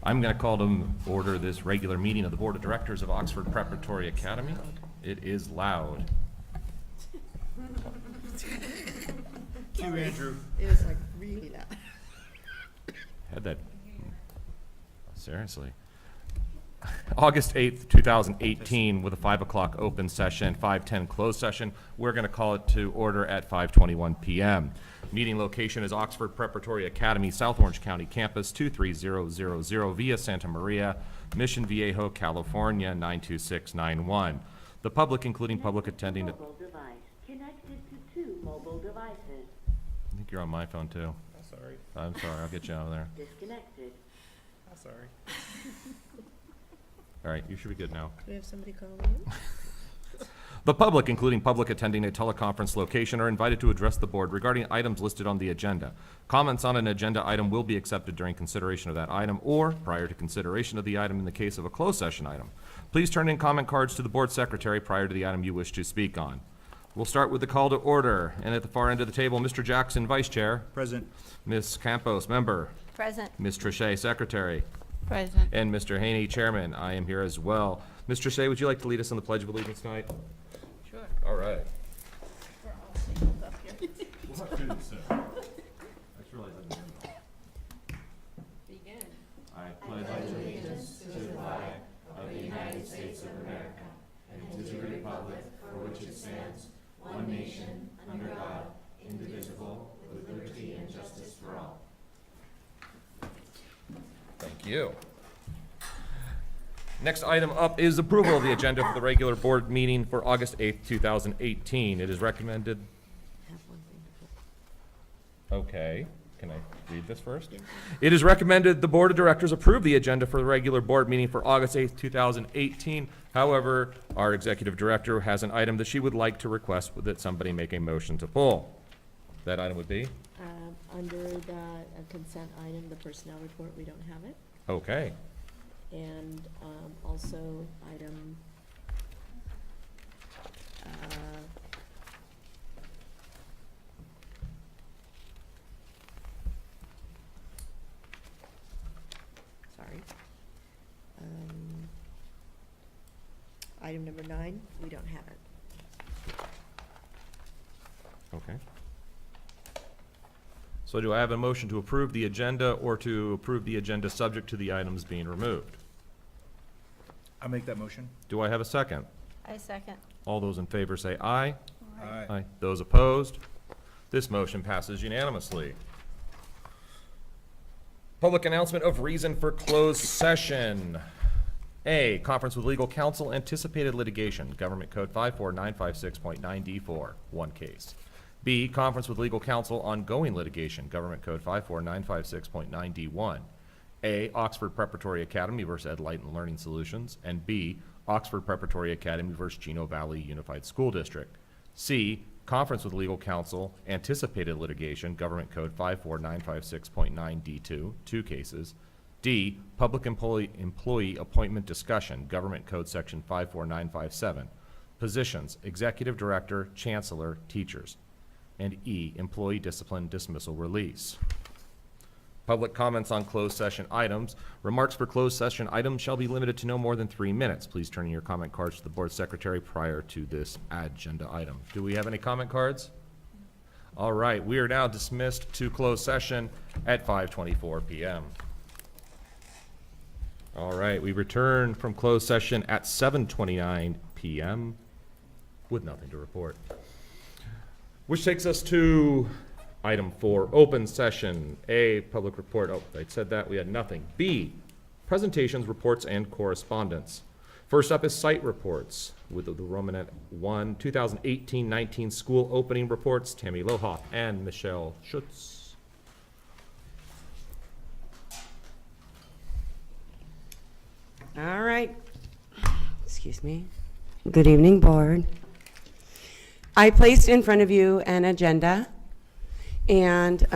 I'm going to call to order this regular meeting of the Board of Directors of Oxford Preparatory Academy. It is loud. Cue Andrew. It was like really loud. Had that, seriously. August 8th, 2018, with a 5 o'clock open session, 5:10 closed session. We're going to call it to order at 5:21 p.m. Meeting location is Oxford Preparatory Academy, South Orange County Campus, 23000 Via Santa Maria, Mission Viejo, California, 92691. The public, including public attending, I Mobile device connected to 2 mobile devices. think you're on my phone too. Sorry. I'm sorry, I'll get you out of there. Disconnected. Sorry. All right, you should be good now. Do we have somebody calling in? The public, including public attending a teleconference location, are invited to address the board regarding items listed on the agenda. Comments on an agenda item will be accepted during consideration of that item or prior to consideration of the item in the case of a closed session item. Please turn in comment cards to the board secretary prior to the item you wish to speak on. We'll start with the call to order, and at the far end of the table, Mr. Jackson, Vice Chair. Present. Ms. Campos, Member. Present. Ms. Trichet, Secretary. Present. And Mr. Haney, Chairman. I am here as well. Ms. Trichet, would you like to lead us in the Pledge of Allegiance tonight? Sure. All right. We're all singled up here. We'll have to do this soon. I just realized I didn't. Begin. I pledge allegiance to the flag of the United States of America and to the republic for which it stands, one nation, under God, indivisible, with liberty and justice for all. Thank you. Next item up is approval of the agenda for the regular board meeting for August 8th, 2018. It is recommended. Have one thing to put. Okay, can I read this first? It is recommended the Board of Directors approve the agenda for the regular board meeting for August 8th, 2018. However, our Executive Director has an item that she would like to request that somebody make a motion to pull. That item would be? Under the consent item, the personnel report, we don't have it. Okay. And also item sorry. Item number 9, we don't have it. Okay. So do I have a motion to approve the agenda or to approve the agenda subject to the items being removed? I'll make that motion. Do I have a second? I second. All those in favor say aye. Aye. Aye. Those opposed? This motion passes unanimously. Public announcement of reason for closed session. A, conference with legal counsel, anticipated litigation, Government Code 54956.9D4, one case. B, conference with legal counsel, ongoing litigation, Government Code 54956.9D1. A, Oxford Preparatory Academy versus Ed Light and Learning Solutions, and B, Oxford Preparatory Academy versus Chino Valley Unified School District. C, conference with legal counsel, anticipated litigation, Government Code 54956.9D2, two cases. D, public employee appointment discussion, Government Code Section 54957, positions, Executive Director, Chancellor, teachers. And E, employee discipline, dismissal, release. Public comments on closed session items. Remarks for closed session items shall be limited to no more than 3 minutes. Please turn in your comment cards to the board secretary prior to this agenda item. Do we have any comment cards? All right, we are now dismissed to closed session at 5:24 p.m. All right, we return from closed session at 7:29 p.m. with nothing to report. Which takes us to item 4, open session. A, public report. Oh, I said that, we had nothing. B, presentations, reports, and correspondence. First up is site reports with the Romanet 1, 2018-19 school opening reports, Tammy Lohoff and Michelle Schutz. All right. Excuse me. Good evening, board. I placed in front of you an agenda and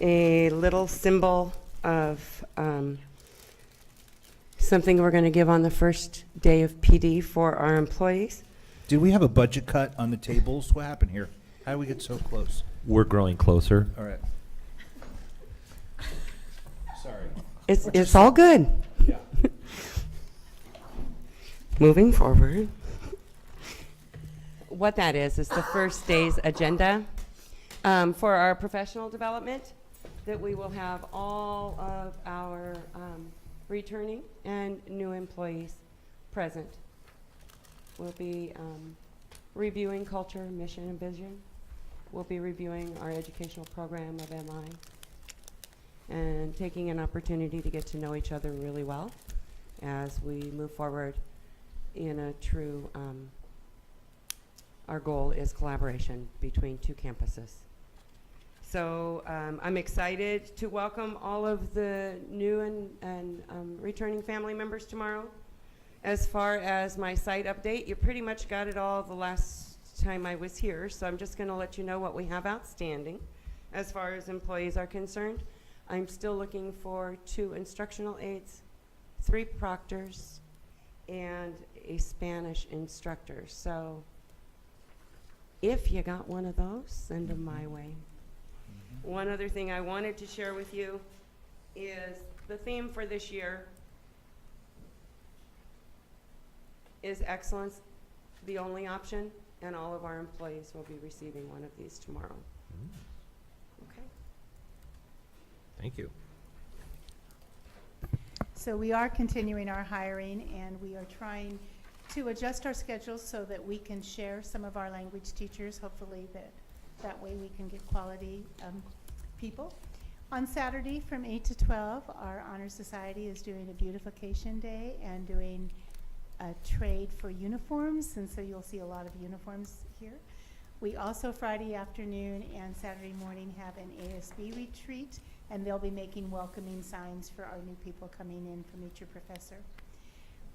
a little symbol of something we're going to give on the first day of PD for our employees. Did we have a budget cut on the tables? What happened here? How did we get so close? We're growing closer. All right. Sorry. It's all good. Yeah. Moving forward. What that is the first day's agenda for our professional development, that we will have all of our returning and new employees present. We'll be reviewing culture, mission, and vision. We'll be reviewing our educational program of MI and taking an opportunity to get to know each other really well as we move forward in a true, our goal is collaboration between two campuses. So I'm excited to welcome all of the new and returning family members tomorrow. As far as my site update, you pretty much got it all the last time I was here, so I'm just going to let you know what we have outstanding as far as employees are concerned. I'm still looking for 2 instructional aides, 3 proctors, and a Spanish instructor. So if you got one of those, send them my way. One other thing I wanted to share with you is the theme for this year is excellence, the only option, and all of our employees will be receiving one of these tomorrow. Okay. Thank you. So we are continuing our hiring, and we are trying to adjust our schedules so that we can share some of our language teachers. Hopefully that way we can get quality people. On Saturday from 8 to 12, our Honor Society is doing a beautification day and doing a trade for uniforms, and so you'll see a lot of uniforms here. We also Friday afternoon and Saturday morning have an ASB retreat, and they'll be making welcoming signs for our new people coming in from Meet Your Professor.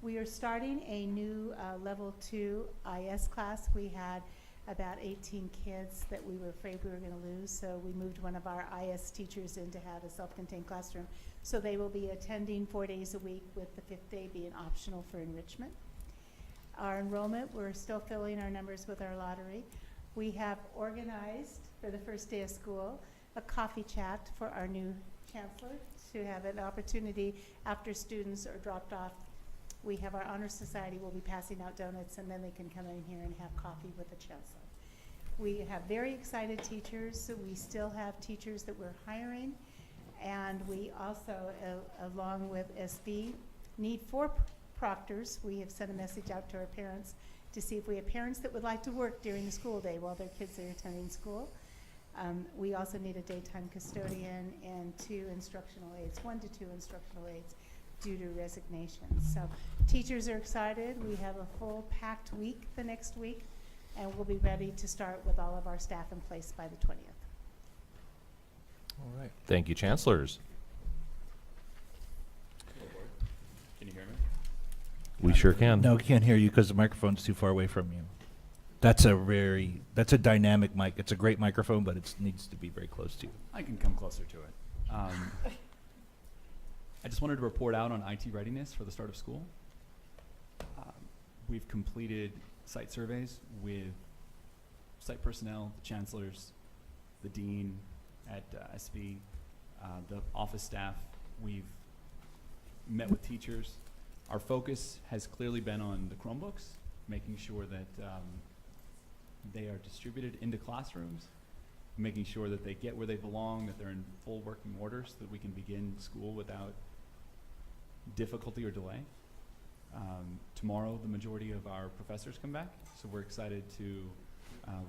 We are starting a new level 2 IS class. We had about 18 kids that we were afraid we were going to lose, so we moved one of our IS teachers in to have a self-contained classroom. So they will be attending 4 days a week, with the 5th day being optional for enrichment. Our enrollment, we're still filling our numbers with our lottery. We have organized for the first day of school a coffee chat for our new chancellor to have an opportunity after students are dropped off. We have our Honor Society will be passing out donuts, and then they can come in here and have coffee with the chancellor. We have very excited teachers. So we still have teachers that we're hiring, and we also, along with SB, need 4 proctors. We have sent a message out to our parents to see if we have parents that would like to work during the school day while their kids are attending school. We also need a daytime custodian and 2 instructional aides, 1 to 2 instructional aides due to resignations. So teachers are excited. We have a full packed week the next week, and we'll be ready to start with all of our staff in place by the 20th. All right. Thank you, Chancellors. Can you hear me? We sure can. No, we can't hear you because the microphone's too far away from you. That's a dynamic mic. It's a great microphone, but it needs to be very close to you. I can come closer to it. I just wanted to report out on IT readiness for the start of school. We've completed site surveys with site personnel, the chancellors, the dean at SV, the office staff. We've met with teachers. Our focus has clearly been on the Chromebooks, making sure that they are distributed into classrooms, making sure that they get where they belong, that they're in full working order so that we can begin school without difficulty or delay. Tomorrow, the majority of our professors come back, so we're excited to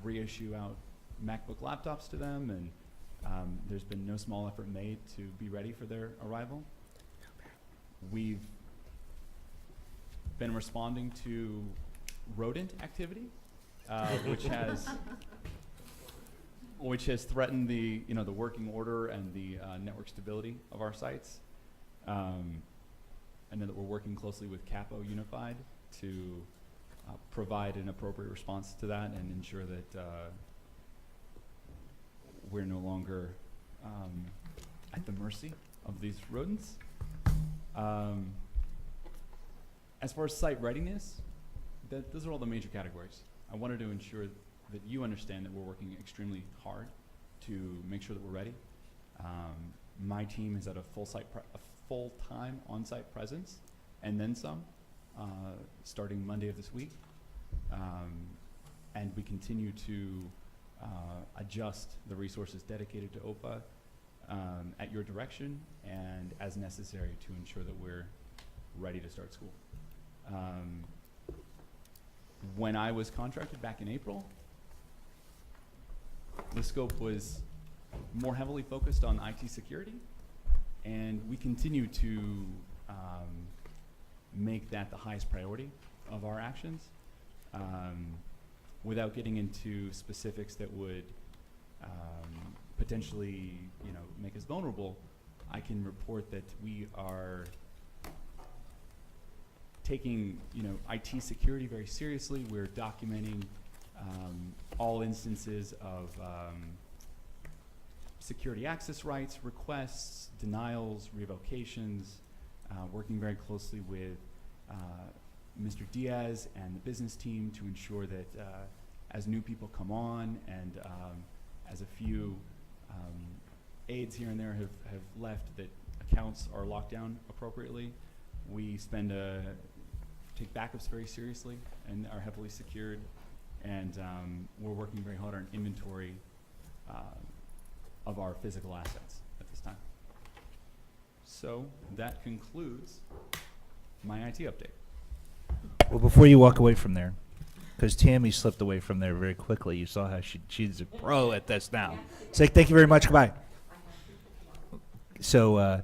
reissue out MacBook laptops to them, and there's been no small effort made to be ready for their arrival. We've been responding to rodent activity, which has threatened the the working order and the network stability of our sites. I know that we're working closely with Capo Unified to provide an appropriate response to that and ensure that we're no longer at the mercy of these rodents. As far as site readiness, those are all the major categories. I wanted to ensure that you understand that we're working extremely hard to make sure that we're ready. My team is at a full-time on-site presence, and then some, starting Monday of this week. And we continue to adjust the resources dedicated to OPA at your direction and as necessary to ensure that we're ready to start school. When I was contracted back in April, the scope was more heavily focused on IT security, and we continue to make that the highest priority of our actions. Without getting into specifics that would potentially, make us vulnerable, I can report that we are taking, IT security very seriously. We're documenting all instances of security access rights, requests, denials, revocations, working very closely with Mr. Diaz and the business team to ensure that as new people come on and as a few aides here and there have left, that accounts are locked down appropriately. We take backups very seriously and are heavily secured, and we're working very hard on inventory of our physical assets at this time. So that concludes my IT update. Well, before you walk away from there, because Tammy slipped away from there very quickly. You saw how she's a pro at this now. Say thank you very much. Goodbye. So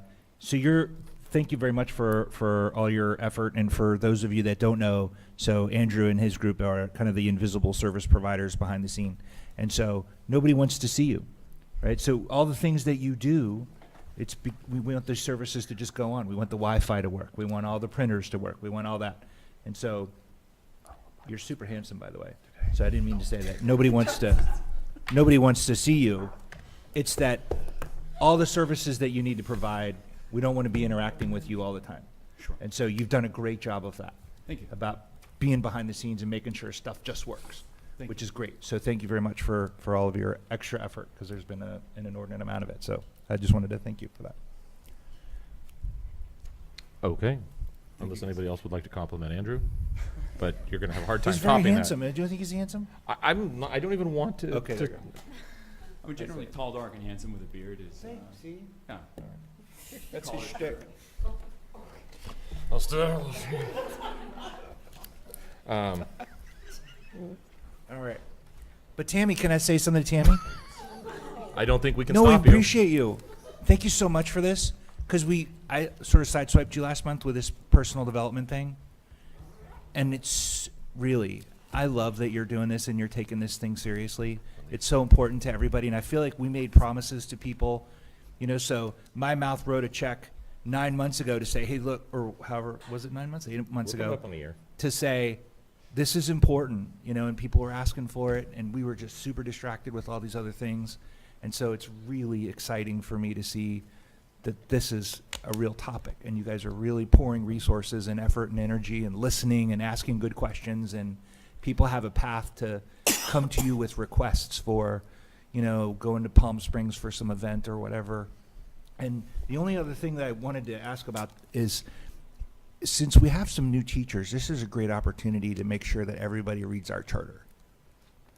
thank you very much for all your effort. And for those of you that don't know, so Andrew and his group are kind of the invisible service providers behind the scene. And so nobody wants to see you, right? So all the things that you do, we want those services to just go on. We want the Wi-Fi to work. We want all the printers to work. We want all that. And so you're super handsome, by the way. So I didn't mean to say that. Nobody wants to see you. It's that all the services that you need to provide, we don't want to be interacting with you all the time. Sure. And so you've done a great job of that. Thank you. About being behind the scenes and making sure stuff just works, Thank which you. is great. So thank you very much for all of your extra effort, because there's been an inordinate amount of it. So I just wanted to thank you for that. Okay. Unless anybody else would like to compliment Andrew, but you're going to have a hard time He's very topping handsome. Do you think he's handsome? that. I don't even want to. Okay, there you go. I mean, generally tall, dark, and handsome with a beard is. See? Yeah. That's his shtick. I'll still. All right. But Tammy, can I say something to Tammy? I don't think we can No, we stop you. appreciate you. Thank you so much for this, because I sort of sideswiped you last month with this personal development thing. And it's really, I love that you're doing this and you're taking this thing seriously. It's so important to everybody, and I feel like we made promises to people, so my mouth wrote a check 9 months ago to say, hey, look, or however, was it 9 months? 8 months We'll come ago, up on a year. to say, this is important, and people were asking for it, and we were just super distracted with all these other things. And so it's really exciting for me to see that this is a real topic, and you guys are really pouring resources and effort and energy and listening and asking good questions, and people have a path to come to you with requests for, going to Palm Springs for some event or whatever. And the only other thing that I wanted to ask about is, since we have some new teachers, this is a great opportunity to make sure that everybody reads our charter.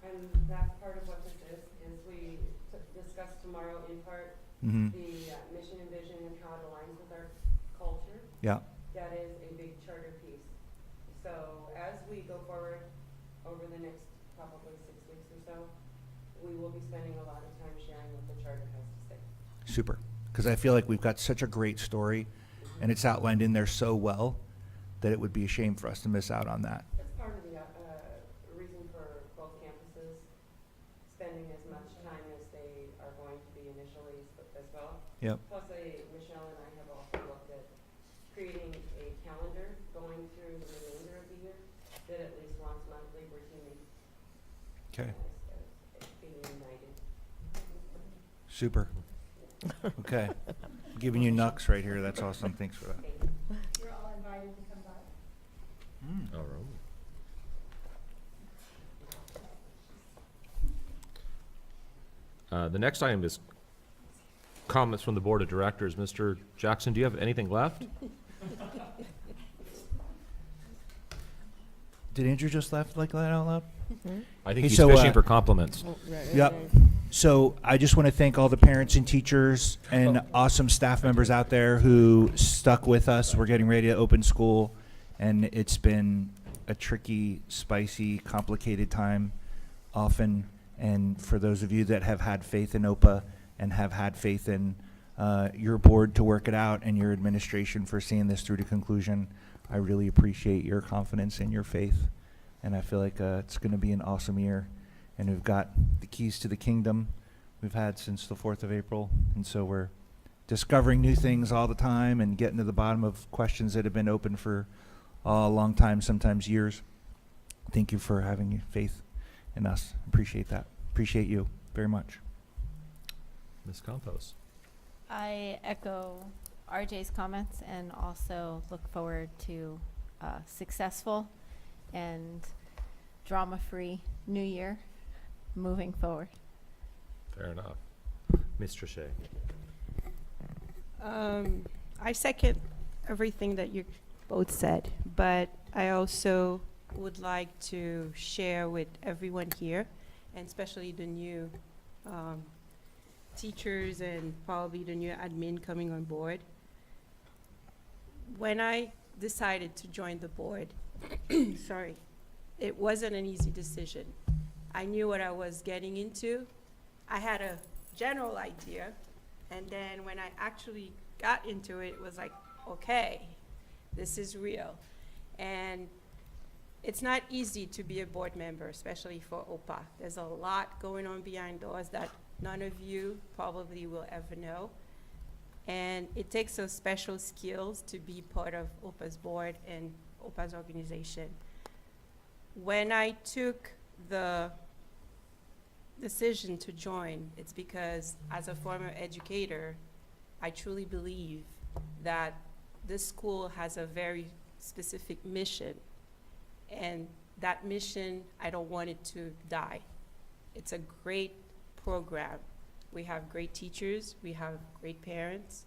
And that's part of what this is we discuss tomorrow in part Mm-hmm. the mission and vision and how it aligns with our culture. Yeah. That is a big charter piece. So as we go forward over the next probably 6 weeks or so, we will be spending a lot of time sharing what the charter has to say. Super. Because I feel like we've got such a great story, and it's outlined in there so well that it would be a shame for us to miss out on that. That's part of the reason for both campuses spending as much time as they are going to be initially as well. Yep. Plus, Michelle and I have also looked at creating a calendar going through the remainder of the year that at least once monthly we're teaming Okay. as being united. Super. Okay. Giving you knucks right here. That's awesome. Thanks for that. You're all invited to come by. All right. The next item is comments from the Board of Directors. Mr. Jackson, do you have anything left? Did Andrew just laugh like that out loud? I think Hey, he's so, fishing for compliments. Yep. So I just want to thank all the parents and teachers and awesome staff members out there who stuck with us. We're getting ready to open school, and it's been a tricky, spicy, complicated time often. And for those of you that have had faith in OPA and have had faith in your board to work it out and your administration for seeing this through to conclusion, I really appreciate your confidence and your faith. And I feel like it's going to be an awesome year. And we've got the keys to the kingdom we've had since the 4th of April. And so we're discovering new things all the time and getting to the bottom of questions that have been open for a long time, sometimes years. Thank you for having faith in us. Appreciate that. Appreciate you very much. Ms. Campos. I echo RJ's comments and also look forward to a successful and drama-free new year moving forward. Fair enough. Ms. Trichet. I second everything that you both said, but I also would like to share with everyone here, and especially the new teachers and probably the new admin coming on board. When I decided to join the board, sorry, it wasn't an easy decision. I knew what I was getting into. I had a general idea, and then when I actually got into it, it was like, okay, this is real. And it's not easy to be a board member, especially for OPA. There's a lot going on behind doors that none of you probably will ever know. And it takes those special skills to be part of OPA's board and OPA's organization. When I took the decision to join, it's because as a former educator, I truly believe that this school has a very specific mission. And that mission, I don't want it to die. It's a great program. We have great teachers, we have great parents,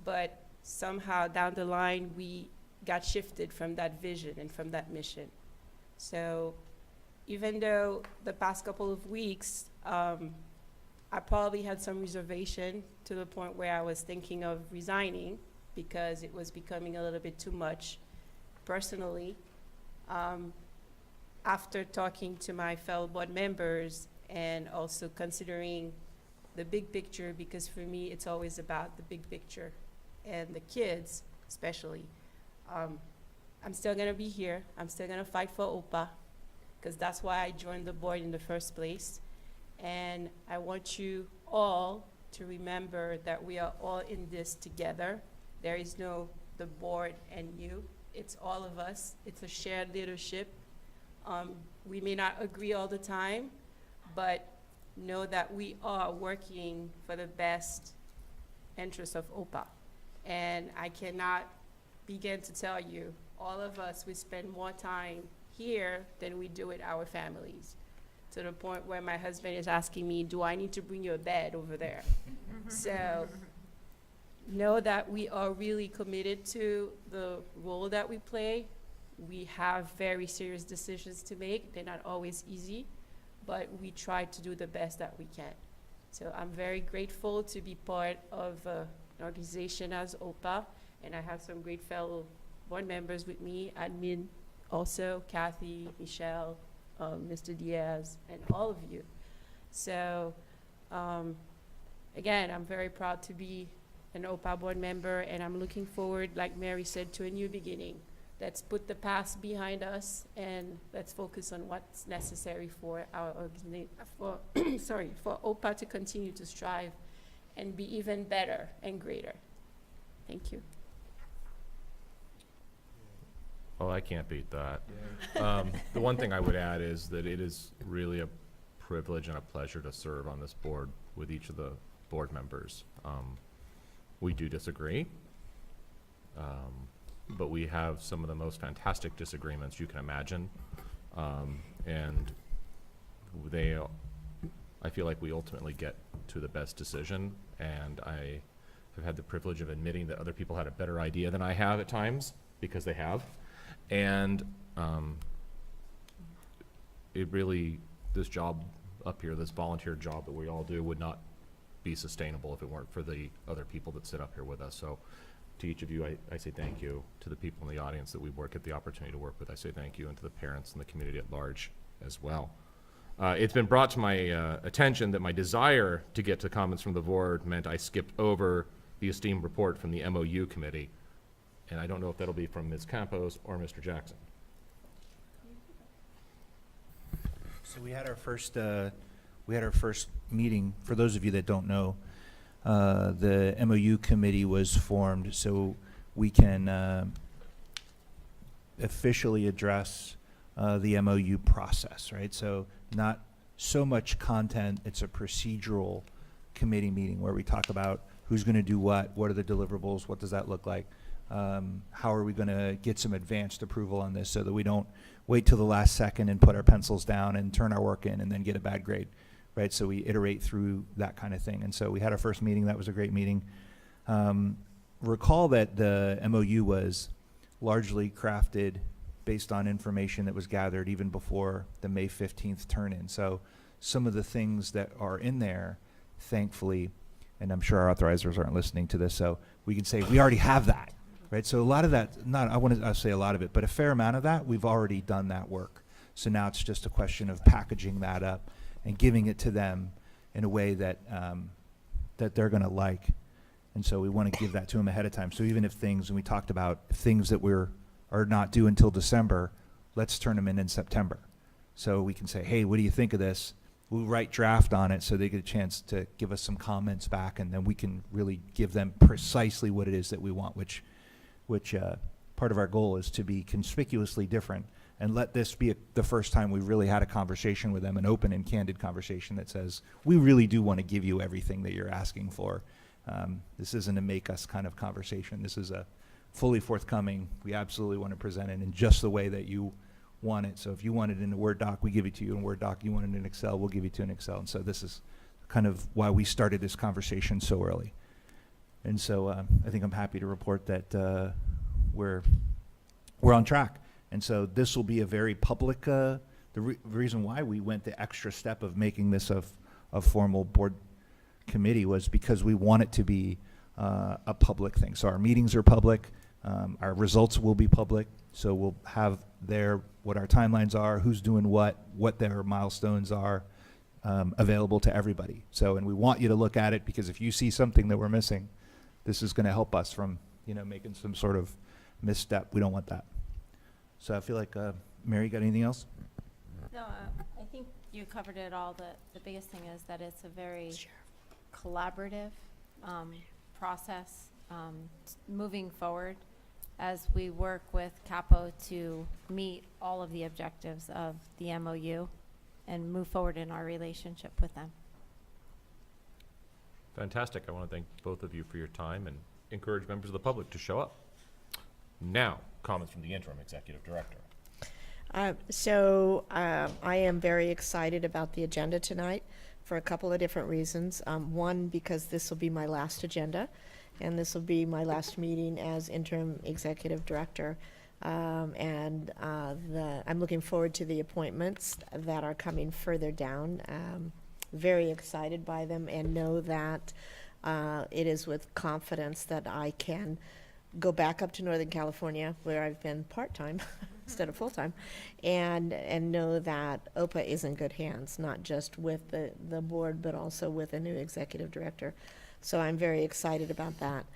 but somehow down the line, we got shifted from that vision and from that mission. So even though the past couple of weeks, I probably had some reservation to the point where I was thinking of resigning because it was becoming a little bit too much personally. After talking to my fellow board members and also considering the big picture, because for me it's always about the big picture and the kids especially. I'm still gonna be here. I'm still gonna fight for OPA because that's why I joined the board in the first place. And I want you all to remember that we are all in this together. There is no the board and you. It's all of us. It's a shared leadership. We may not agree all the time, but know that we are working for the best interest of OPA. And I cannot begin to tell you, all of us, we spend more time here than we do with our families, to the point where my husband is asking me, do I need to bring you a bed over there? So know that we are really committed to the role that we play. We have very serious decisions to make. They're not always easy, but we try to do the best that we can. So I'm very grateful to be part of an organization as OPA, and I have some great fellow board members with me, admin also, Kathy, Michelle, Mr. Diaz, and all of you. So again, I'm very proud to be an OPA board member, and I'm looking forward, like Mary said, to a new beginning. Let's put the past behind us, and let's focus on what's necessary for our for OPA to continue to strive and be even better and greater. Thank you. Oh, I can't beat that. The one thing I would add is that it is really a privilege and a pleasure to serve on this board with each of the board members. We do disagree, but we have some of the most fantastic disagreements you can imagine. And I feel like we ultimately get to the best decision, And I have had the privilege of admitting that other people had a better idea than I have at times, because they have. And it really, this job up here, this volunteer job that we all do, would not be sustainable if it weren't for the other people that sit up here with us. So to each of you, I say thank you. To the people in the audience that we get the opportunity to work with, I say thank you. And to the parents and the community at large as well. It's been brought to my attention that my desire to get to comments from the board meant I skipped over the esteemed report from the MOU committee. And I don't know if that'll be from Ms. Campos or Mr. Jackson. So we had our first meeting. For those of you that don't know, the MOU committee was formed so we can officially address the MOU process, right? So not so much content, it's a procedural committee meeting where we talk about who's going to do what are the deliverables, what does that look like, how are we going to get some advanced approval on this so that we don't wait till the last second and put our pencils down and turn our work in and then get a bad grade, right? So we iterate through that kind of thing. And so we had our first meeting. That was a great meeting. Recall that the MOU was largely crafted based on information that was gathered even before the May 15th turn-in. So some of the things that are in there, thankfully, and I'm sure our authorizers aren't listening to this, so we can say we already have that, right? So a lot of that, I'll say a lot of it, but a fair amount of that, we've already done that work. So now it's just a question of packaging that up and giving it to them in a way that that they're going to like. And so we want to give that to them ahead of time. So even if things, and we talked about things that are not due until December, let's turn them in September. So we can say, hey, what do you think of this? We'll write draft on it so they get a chance to give us some comments back, and then we can really give them precisely what it is that we want, which part of our goal is to be conspicuously different and let this be the first time we really had a conversation with them, an open and candid conversation that says, we really do want to give you everything that you're asking for. This isn't a make us kind of conversation. This is a fully forthcoming. We absolutely want to present it in just the way that you want it. So if you want it in a Word doc, we give it to you in a Word doc. You want it in Excel, we'll give it to you in Excel. And so this is kind of why we started this conversation so early. And so I think I'm happy to report that we're on track. And so this will be a very public, the reason why we went the extra step of making this a formal board committee was because we want it to be a public thing. So our meetings are public, our results will be public, so we'll have what our timelines are, who's doing what their milestones are, available to everybody. So, and we want you to look at it, because if you see something that we're missing, this is going to help us from, making some sort of misstep. We don't want that. So I feel like, Mary, got anything else? No, I think you covered it all. The biggest thing is that it's a very collaborative process moving forward as we work with Capo to meet all of the objectives of the MOU and move forward in our relationship with them. Fantastic. I want to thank both of you for your time and encourage members of the public to show up. Now, comments from the interim executive director. I am very excited about the agenda tonight for a couple of different reasons. One, because this will be my last agenda, and this will be my last meeting as interim executive director. I'm looking forward to the appointments that are coming further down. Very excited by them, and know that it is with confidence that I can go back up to Northern California, where I've been part-time instead of full-time, and know that OPA is in good hands, not just with the board, but also with a new executive director. So I'm very excited about that.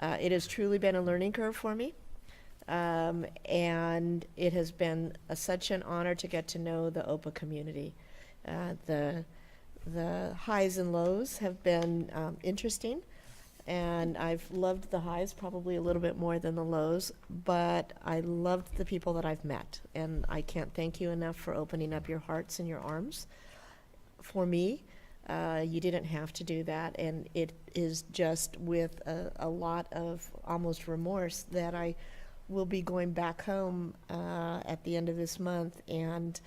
It has truly been a learning curve for me, and it has been such an honor to get to know the OPA community. The highs and lows have been interesting, and I've loved the highs probably a little bit more than the lows, but I loved the people that I've met, and I can't thank you enough for opening up your hearts and your arms for me. You didn't have to do that, and it is just with a lot of almost remorse that I will be going back home at the end of this month and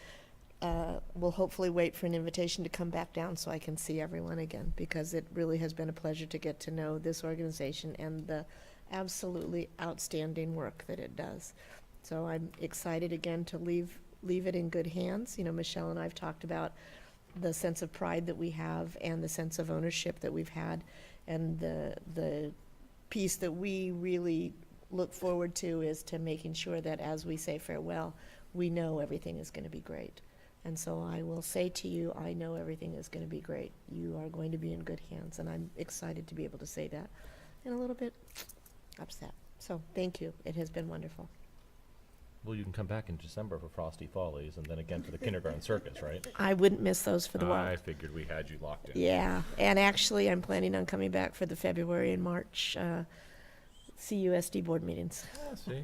will hopefully wait for an invitation to come back down so I can see everyone again, because it really has been a pleasure to get to know this organization and the absolutely outstanding work that it does. So I'm excited again to leave it in good hands. You know, Michelle and I have talked about the sense of pride that we have and the sense of ownership that we've had, and the piece that we really look forward to is to making sure that as we say farewell, we know everything is going to be great. And so I will say to you, I know everything is going to be great. You are going to be in good hands, and I'm excited to be able to say that, and a little bit upset. So thank you. It has been wonderful. Well, you can come back in December for Frosty Follies and then again for the kindergarten circus, right? I wouldn't miss those for the world. I figured we had you locked in. Yeah, and actually, I'm planning on coming back for the February and March CUSD board meetings, See?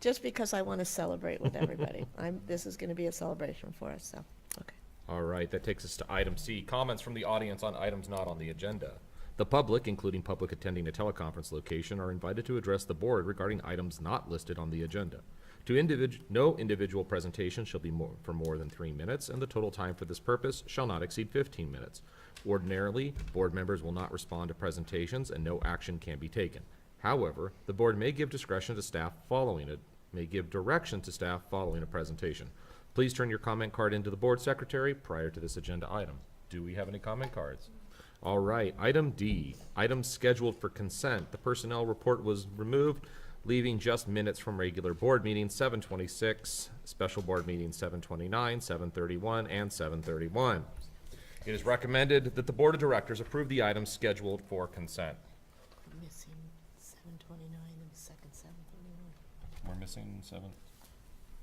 just because I want to celebrate with everybody. This is going to be a celebration for us, so, okay. All right, that takes us to item C, comments from the audience on items not on the agenda. The public, including public attending a teleconference location, are invited to address the board regarding items not listed on the agenda. No individual presentation shall be for more than 3 minutes, and the total time for this purpose shall not exceed 15 minutes. Ordinarily, board members will not respond to presentations and no action can be taken. However, the board may give direction to staff following a presentation. Please turn your comment card into the board secretary prior to this agenda item. Do we have any comment cards? All right, item D, items scheduled for consent. The personnel report was removed, leaving just minutes from regular board meetings 7:26, special board meetings 7:29, 7:31, and 7:31. It is recommended that the board of directors approve the items scheduled for consent. Missing 7:29 and the second 7:31. We're missing 7,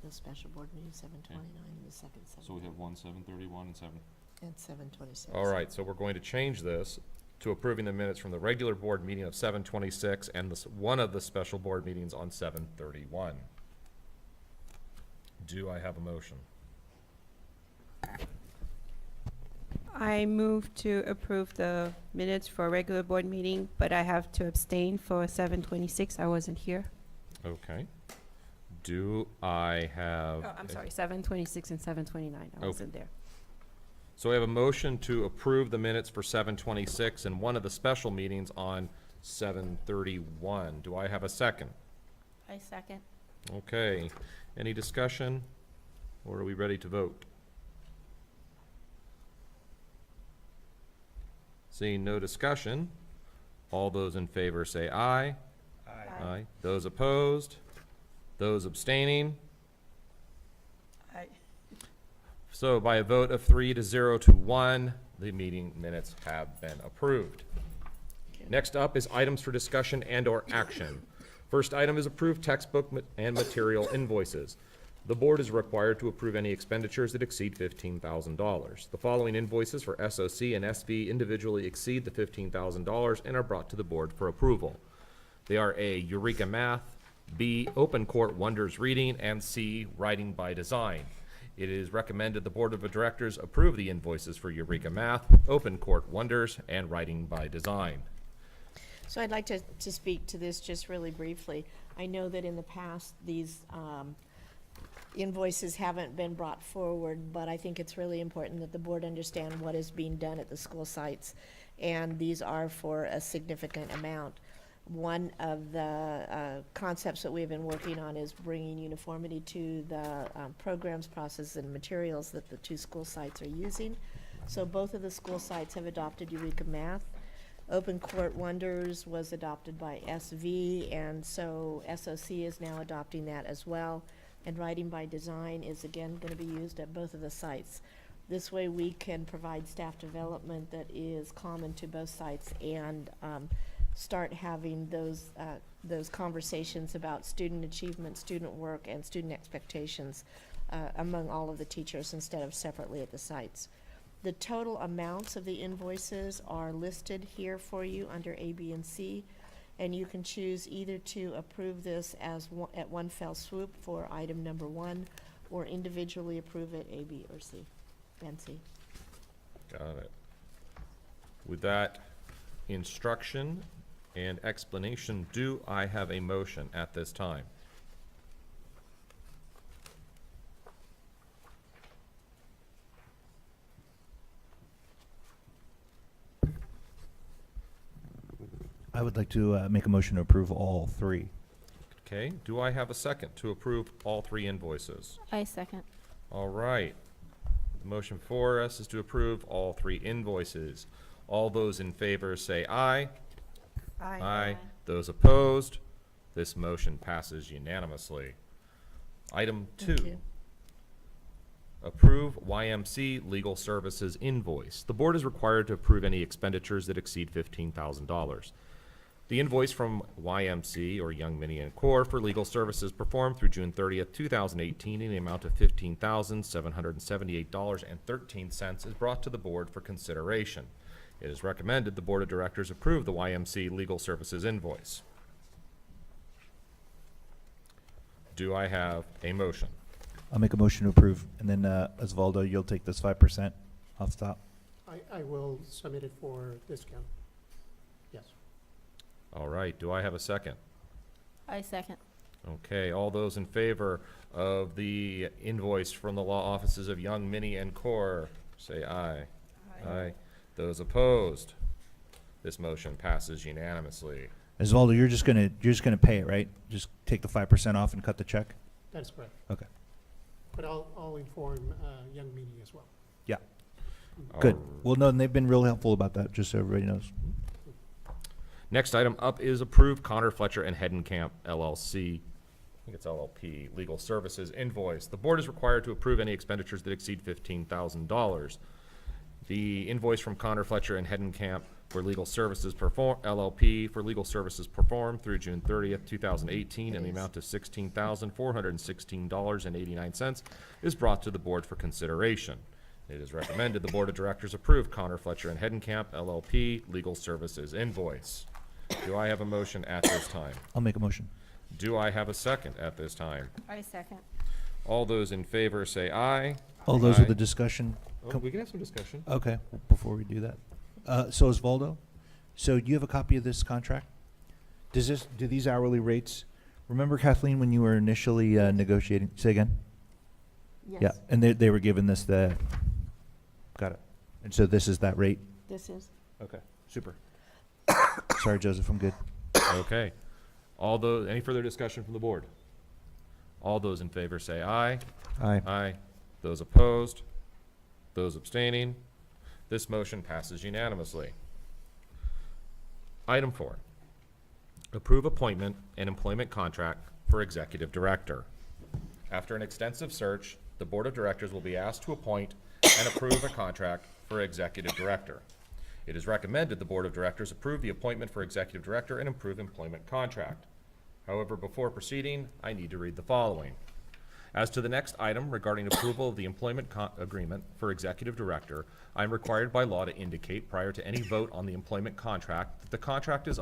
The special board meeting 7:29 and the second 7. so we have 1, 7:31, and 7. And 7:26. All right, so we're going to change this to approving the minutes from the regular board meeting of 7:26 and one of the special board meetings on 7:31. Do I have a motion? I move to approve the minutes for a regular board meeting, but I have to abstain for 7:26. I wasn't here. Okay. Do I have? Oh, I'm sorry, 7:26 and 7:29. I Okay. wasn't there. So we have a motion to approve the minutes for 7:26 and one of the special meetings on 7:31. Do I have a second? I second. Okay. Any discussion? Or are we ready to vote? Seeing no discussion, all those in favor say aye. Aye. Those opposed? Those abstaining? Aye. So by a vote of 3-0 to 1, the meeting minutes have been approved. Next up is items for discussion and/or action. First item is approved textbook and material invoices. The board is required to approve any expenditures that exceed $15,000. The following invoices for SOC and SV individually exceed the $15,000 and are brought to the board for approval. They are A, Eureka Math, B, Open Court Wonders Reading, and C, Writing by Design. It is recommended the Board of Directors approve the invoices for Eureka Math, Open Court Wonders, and Writing by Design. So I'd like to speak to this just really briefly. I know that in the past, these invoices haven't been brought forward, but I think it's really important that the board understand what is being done at the school sites, and these are for a significant amount. One of the concepts that we've been working on is bringing uniformity to the programs, processes, and materials that the two school sites are using. So both of the school sites have adopted Eureka Math. Open Court Wonders was adopted by SV, and so SOC is now adopting that as well. And Writing by Design is again going to be used at both of the sites. This way we can provide staff development that is common to both sites and start having those conversations about student achievement, student work, and student expectations among all of the teachers instead of separately at the sites. The total amounts of the invoices are listed here for you under A, B, and C, and you can choose either to approve this as at one fell swoop for item number 1, or individually approve it A, B, or C, and C. Got it. With that instruction and explanation, do I have a motion at this time? I would like to make a motion to approve all three. Okay, do I have a second to approve all three invoices? I second. All right. The motion for us is to approve all three invoices. All those in favor say aye. Aye. Those opposed? This motion passes unanimously. Item Thank 2. you. Approve YMC Legal Services invoice. The board is required to approve any expenditures that exceed $15,000. The invoice from YMC, or Young Mini and Core, for legal services performed through June 30th, 2018 in the amount of $15,778.13 is brought to the board for consideration. It is recommended the Board of Directors approve the YMC Legal Services invoice. Do I have a motion? I'll make a motion to approve, and then Osvaldo, you'll take this 5% off the top. I will submit it for discount. Yes. All right, do I have a second? I second. Okay, all those in favor of the invoice from the law offices of Young, Mini, and Core, say aye. Aye. Those opposed? This motion passes unanimously. Osvaldo, you're just gonna pay it, right? Just take the 5% off and cut the check? That is correct. Okay. But I'll inform Young Media as well. Yeah. Good. All Well, no, and they've been real helpful about that, just so everybody knows. Next item up is approve Connor Fletcher and Hedenkamp LLC, I think it's LLP, Legal Services invoice. The board is required to approve any expenditures that exceed $15,000. The invoice from Connor Fletcher and Hedenkamp for legal services LLP for legal services performed through June 30th, 2018 in the amount of $16,416.89 is brought to the board for consideration. It is recommended the Board of Directors approve Connor Fletcher and Hedenkamp LLP Legal Services invoice. Do I have a motion at this time? I'll make a motion. Do I have a second at this time? I second. All those in favor say aye. All those Aye. with the discussion. Oh, we can have some discussion. Okay, before we do that. So Osvaldo, so you have a copy of this contract? Do these hourly rates, remember Kathleen, when you were initially negotiating, say again? Yeah, and they were given this, got it. And so this is that rate? This is. Okay, super. Sorry, Joseph, I'm good. Okay. Any further discussion from the board? All those in favor say aye. Aye. Aye. Those opposed? Those abstaining? This motion passes unanimously. Item 4. Approve appointment and employment contract for Executive Director. After an extensive search, the Board of Directors will be asked to appoint and approve a contract for Executive Director. It is recommended the Board of Directors approve the appointment for Executive Director and approve employment contract. However, before proceeding, I need to read the following. As to the next item regarding approval of the employment agreement for Executive Director, I am required by law to indicate prior to any vote on the employment contract that the contract is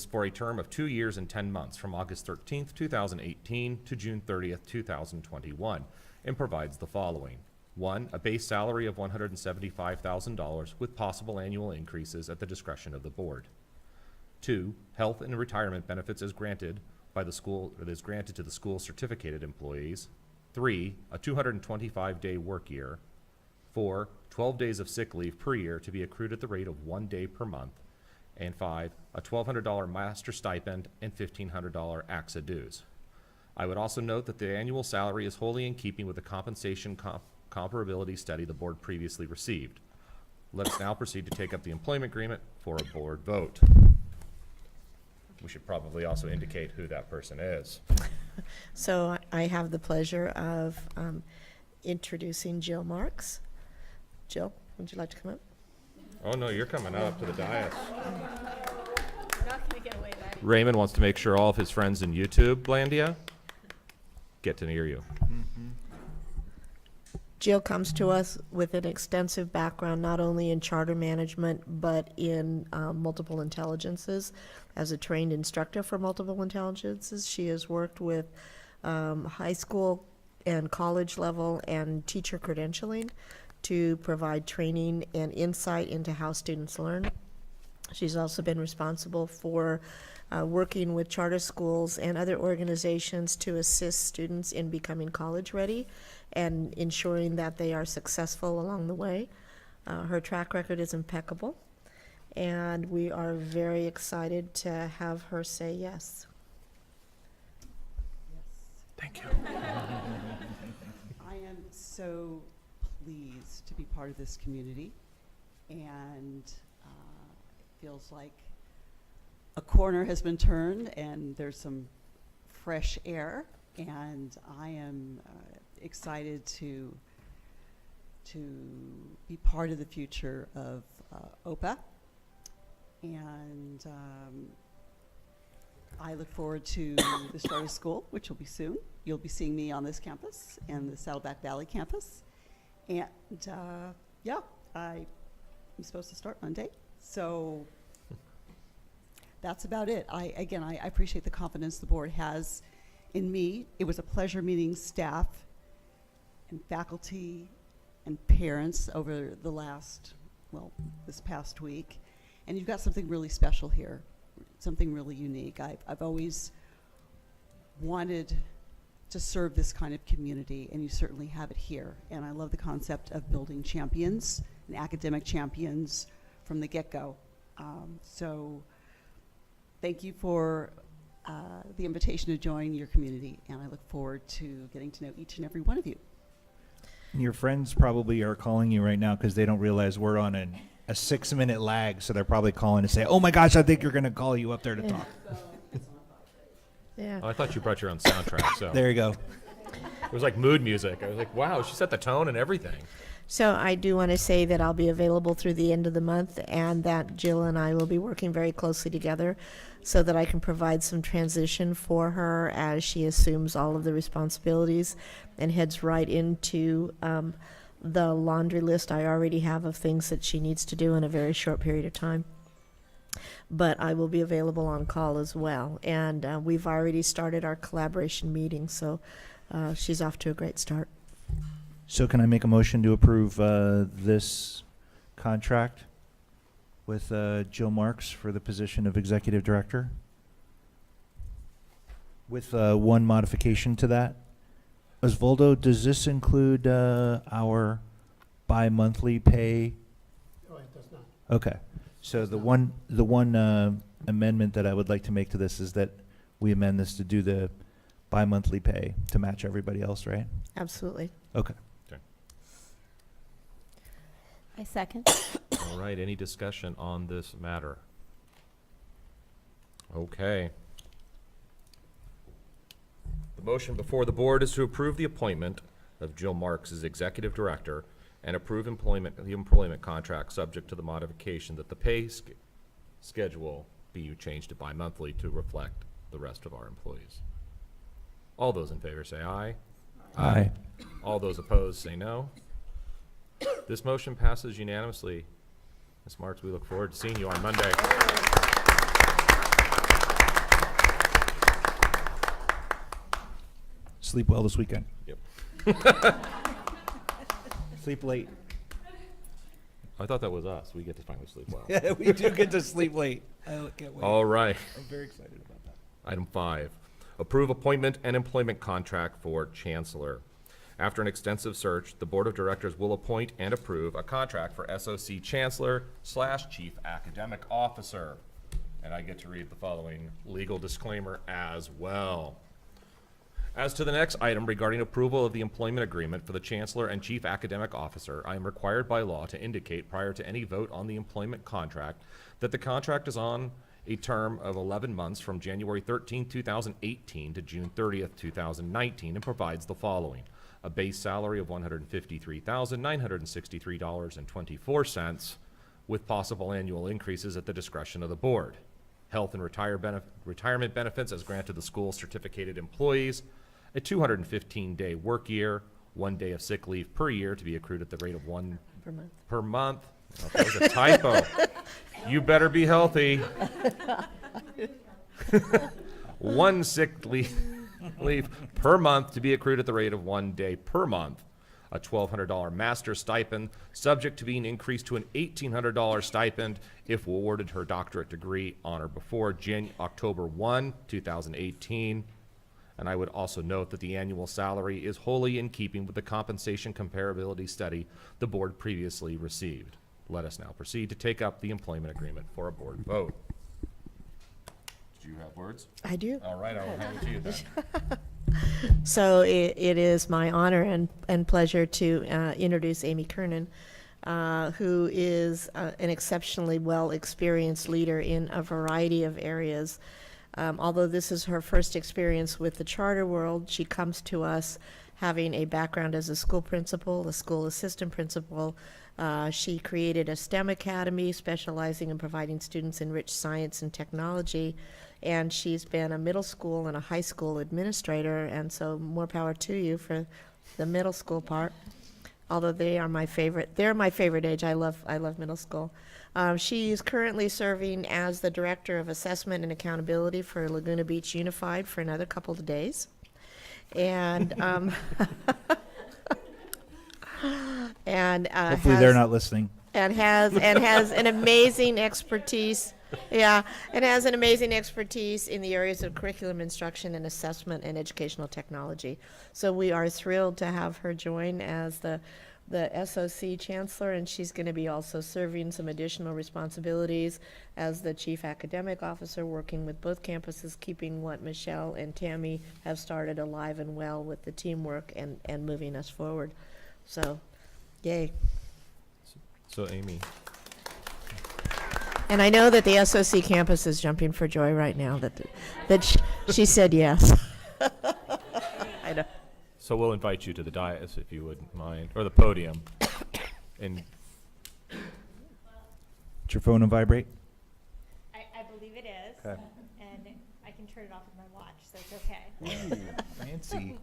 for a term of 2 years and 10 months from August 13th, 2018 to June 30th, 2021, and provides the following. 1, a base salary of $175,000 with possible annual increases at the discretion of the board. 2, health and retirement benefits as granted by the school, or is granted to the school certificated employees. 3, a 225-day work year. 4, 12 days of sick leave per year to be accrued at the rate of 1 day per month. And 5, a $1,200 master stipend and $1,500 AXA dues. I would also note that the annual salary is wholly in keeping with the compensation comparability study the board previously received. Let us now proceed to take up the employment agreement for a board vote. We should probably also indicate who that person is. So I have the pleasure of introducing Jill Marks. Jill, would you like to come up? Oh, no, you're coming up to the dais. We're not gonna get away that easy. Raymond wants to make sure all of his friends in YouTube, Blandia, get to hear you. Jill comes to us with an extensive background, not only in charter management, but in multiple intelligences. As a trained instructor for multiple intelligences, she has worked with high school and college level and teacher credentialing to provide training and insight into how students learn. She's also been responsible for working with charter schools and other organizations to assist students in becoming college ready and ensuring that they are successful along the way. Her track record is impeccable, and we are very excited to have her say yes. Thank you. I am so pleased to be part of this community, and it feels like a corner has been turned and there's some fresh air, and I am excited to be part of the future of OPA, and I look forward to the start of school, which will be soon. You'll be seeing me on this campus and the Saddleback Valley campus. And yeah, I'm supposed to start Monday. So that's about it. I appreciate the confidence the board has in me. It was a pleasure meeting staff and faculty and parents over this past week. And you've got something really special here, something really unique. I've always wanted to serve this kind of community, and you certainly have it here. And I love the concept of building champions and academic champions from the get-go. So thank you for the invitation to join your community, and I look forward to getting to know each and every one of you. Your friends probably are calling you right now because they don't realize we're on a 6-minute lag, so they're probably calling to say, oh my gosh, I think you're going to call you up there to talk. Yeah. Oh, I thought you brought your own soundtrack, so. There you go. It was like mood music. I was like, wow, she set the tone and everything. So I do want to say that I'll be available through the end of the month, and that Jill and I will be working very closely together so that I can provide some transition for her as she assumes all of the responsibilities and heads right into the laundry list I already have of things that she needs to do in a very short period of time. But I will be available on call as well, and we've already started our collaboration meeting, so she's off to a great start. So can I make a motion to approve this contract with Jill Marks for the position of Executive Director? With one modification to that. Osvaldo, does this include our bi-monthly pay? Oh, it does not. Okay. So the one amendment that I would like to make to this is that we amend this to do the bi-monthly pay to match everybody else, right? Absolutely. Okay. I second. All right, any discussion on this matter? Okay. The motion before the board is to approve the appointment of Jill Marks as Executive Director and approve the employment contract subject to the modification that the pay schedule be changed to bi-monthly to reflect the rest of our employees. All those in favor say aye. Aye. All those opposed say no. This motion passes unanimously. Ms. Marks, we look forward to seeing you on Monday. Sleep well this weekend. Yep. Sleep late. I thought that was us. We get to finally sleep well. Yeah, we do get to sleep late. I can't wait. All right. I'm very excited about that. Item 5, approve appointment and employment contract for Chancellor. After an extensive search, the Board of Directors will appoint and approve a contract for SOC Chancellor / Chief Academic Officer. And I get to read the following legal disclaimer as well. As to the next item regarding approval of the employment agreement for the Chancellor and Chief Academic Officer, I am required by law to indicate prior to any vote on the employment contract that the contract is on a term of 11 months from January 13, 2018 to June 30th, 2019, and provides the following: a base salary of $153,963.24 with possible annual increases at the discretion of the board. Health and retirement benefits as granted the school certificated employees, a 215-day work year, 1 day of sick leave per year to be accrued at the rate of one per month. Oh, that was a typo. You better be healthy. 1 sick leave per month to be accrued at the rate of 1 day per month. A $1,200 master stipend, subject to being increased to an $1,800 stipend if awarded her doctorate degree on or before October 1, 2018. And I would also note that the annual salary is wholly in keeping with the compensation comparability study the board previously received. Let us now proceed to take up the employment agreement for a board vote. Do you have words? I do. All right, I will hand it to you then. So it is my honor and pleasure to introduce Amy Kernan, who is an exceptionally well-experienced leader in a variety of areas. Although this is her first experience with the charter world, she comes to us having a background as a school principal, a school assistant principal. She created a STEM academy specializing in providing students enriched science and technology. And she's been a middle school and a high school administrator, and so more power to you for the middle school part. Although they are my favorite, they're my favorite age. I love middle school. She's currently serving as the director of assessment and accountability for Laguna Beach Unified for another couple of days, and Hopefully they're not listening. and has an amazing expertise. Yeah, and has an amazing expertise in the areas of curriculum instruction and assessment and educational technology. So we are thrilled to have her join as the SOC Chancellor, and she's going to be also serving some additional responsibilities as the Chief Academic Officer, working with both campuses, keeping what Michelle and Tammy have started alive and well with the teamwork and moving us forward. So, yay. So Amy, And I know that the SOC campus is jumping for joy right now that she said yes. I know. so we'll invite you to the dais if you wouldn't mind, or the podium. And Is your phone on vibrate? I believe it is, Okay. and I can turn it off with my watch, so it's okay. Ooh, fancy.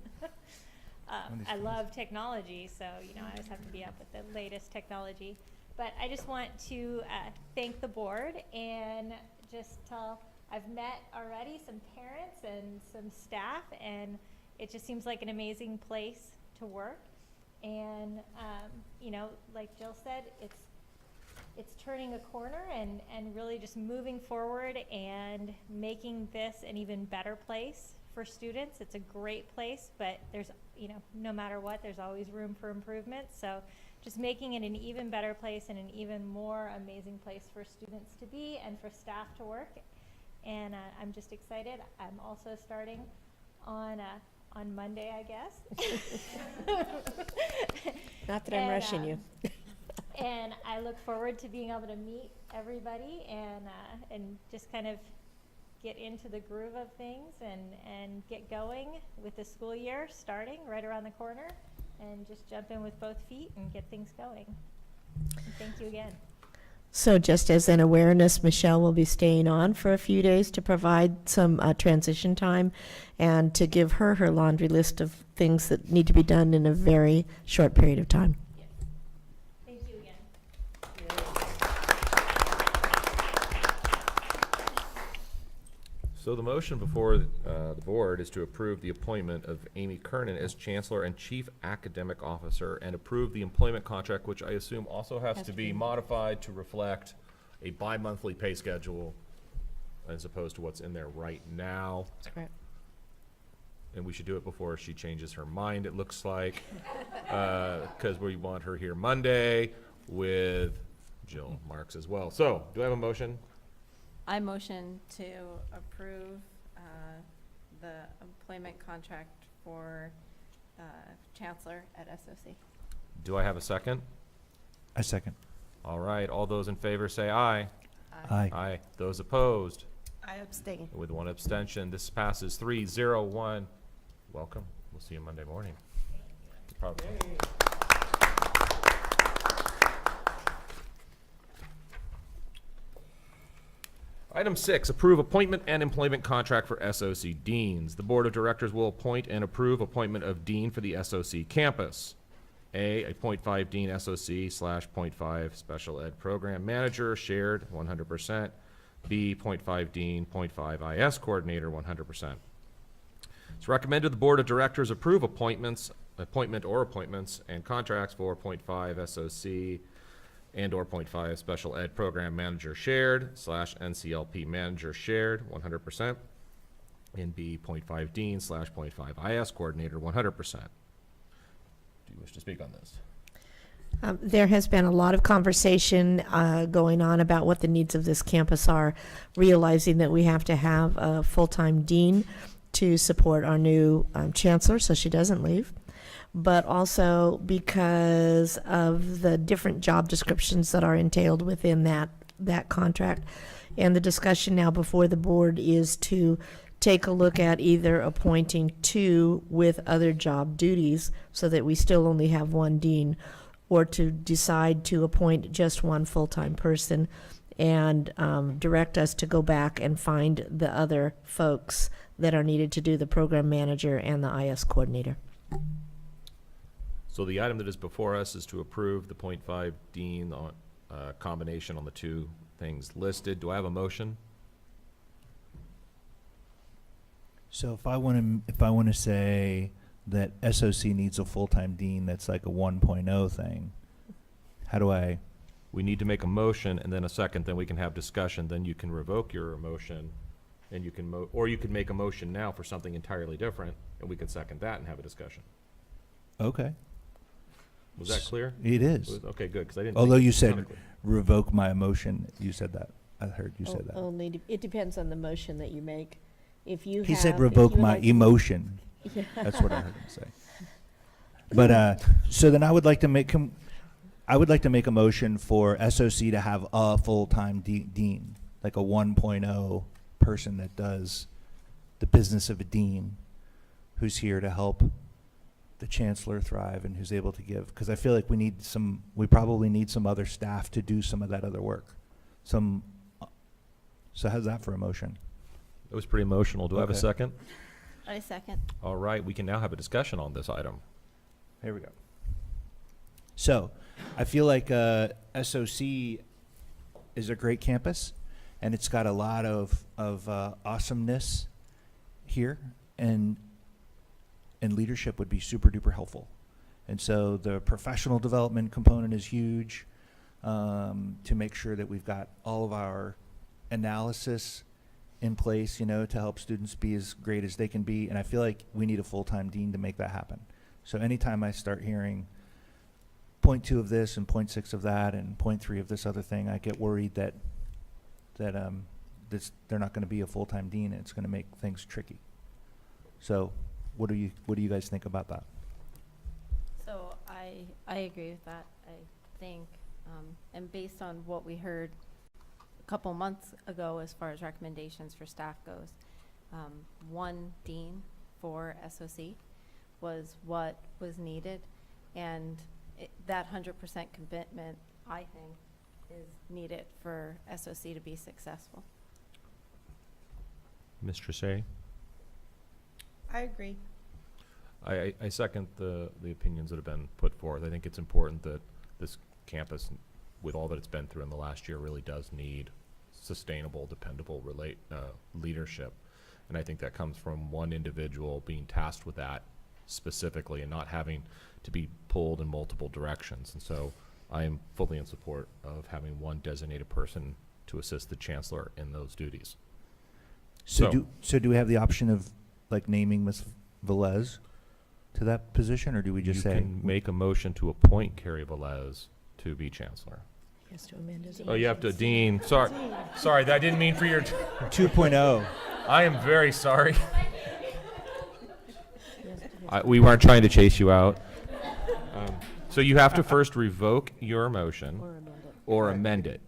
I love technology, so I always have to be up with the latest technology. But I just want to thank the board and just tell, I've met already some parents and some staff, and it just seems like an amazing place to work. And like Jill said, it's turning a corner and really just moving forward and making this an even better place for students. It's a great place, but there's, no matter what, there's always room for improvement. So just making it an even better place and an even more amazing place for students to be and for staff to work. And I'm just excited. I'm also starting on Monday, I guess. Not that I'm rushing you. And I look forward to being able to meet everybody and just kind of get into the groove of things and get going with the school year starting right around the corner, and just jump in with both feet and get things going. And thank you again. So just as an awareness, Michelle will be staying on for a few days to provide some transition time and to give her laundry list of things that need to be done in a very short period of time. Yes. Thank you again. so the motion before the board is to approve the appointment of Amy Kernan as Chancellor and Chief Academic Officer, and approve the employment contract, which I assume also has to be modified to reflect a bi-monthly pay schedule as opposed to what's in there right now. That's correct. And we should do it before she changes her mind, it looks like, because we want her here Monday with Jill Marks as well. So, do I have a motion? I motion to approve the employment contract for Chancellor at SOC. Do I have a second? A second. All right, all those in favor say aye. Aye. Aye. Those opposed? I abstain. With one abstention, this passes 3-0-1. Welcome. We'll see you Monday morning. Probably. Item 6, approve appointment and employment contract for SOC deans. The Board of Directors will appoint and approve appointment of dean for the SOC campus. A 0.5 dean SOC / 0.5 special ed program manager, shared 100%. B 0.5 dean, 0.5 IS coordinator, 100%. It's recommended the Board of Directors approve appointment or appointments and contracts for 0.5 SOC and or 0.5 special ed program manager shared / NCLP manager shared 100%, and B 0.5 dean / 0.5 IS coordinator 100%. Do you wish to speak on this? There has been a lot of conversation going on about what the needs of this campus are, realizing that we have to have a full-time dean to support our new chancellor so she doesn't leave, but also because of the different job descriptions that are entailed within that contract. And the discussion now before the board is to take a look at either appointing two with other job duties so that we still only have one dean, or to decide to appoint just one full-time person and direct us to go back and find the other folks that are needed to do the program manager and the IS coordinator. So the item that is before us is to approve the .5 dean on, combination on the two things listed. Do I have a motion? So if I want to say that SOC needs a full-time dean, that's like a 1.0 thing, how do I? We need to make a motion and then a second, then we can have discussion, then you can revoke your motion, and you can or you could make a motion now for something entirely different, and we can second that and have a discussion. Okay. Was that clear? It is. Okay, good, because I didn't. Although think you it said sounded clear. revoke my emotion, you said that. I heard you said that. Only, it depends on the motion that you make. If you He have, said if revoke you my like- emotion. Yeah. That's what I heard him say. But so then I would like to make a motion for SOC to have a full-time dean, like a 1.0 person that does the business of a dean, who's here to help the chancellor thrive and who's able to give. Because I feel like we probably need some other staff to do some of that other work. So how's that for a motion? It was pretty emotional. Do I have a Okay. second? I second. All right, we can now have a discussion on this item. Here we go. So, I feel like SOC is a great campus, and it's got a lot of awesomeness here, and leadership would be super duper helpful. And so the professional development component is huge, to make sure that we've got all of our analysis in place, to help students be as great as they can be. And I feel like we need a full-time dean to make that happen. So anytime I start hearing point 2 of this and point 6 of that and point 3 of this other thing, I get worried that they're not going to be a full-time dean, and it's going to make things tricky. So what do you guys think about that? So I agree with that. I think, and based on what we heard a couple months ago as far as recommendations for staff goes, one dean for SOC was what was needed, and that 100% commitment, I think, is needed for SOC to be successful. Ms. Trichet? I agree. I second the opinions that have been put forth. I think it's important that this campus, with all that it's been through in the last year, really does need sustainable, dependable leadership. And I think that comes from one individual being tasked with that specifically and not having to be pulled in multiple directions. And so I am fully in support of having one designated person to assist the chancellor in those duties. So do we have the option of naming Ms. Velez to that position, or do we just you say? can make a motion to appoint Carrie Velez to be chancellor. He has to amend his Oh, you have to, motion. Dean. Sorry, that didn't mean for your. 2.0. I am very sorry. We weren't trying to chase you out. So you have to first revoke your motion or amend it.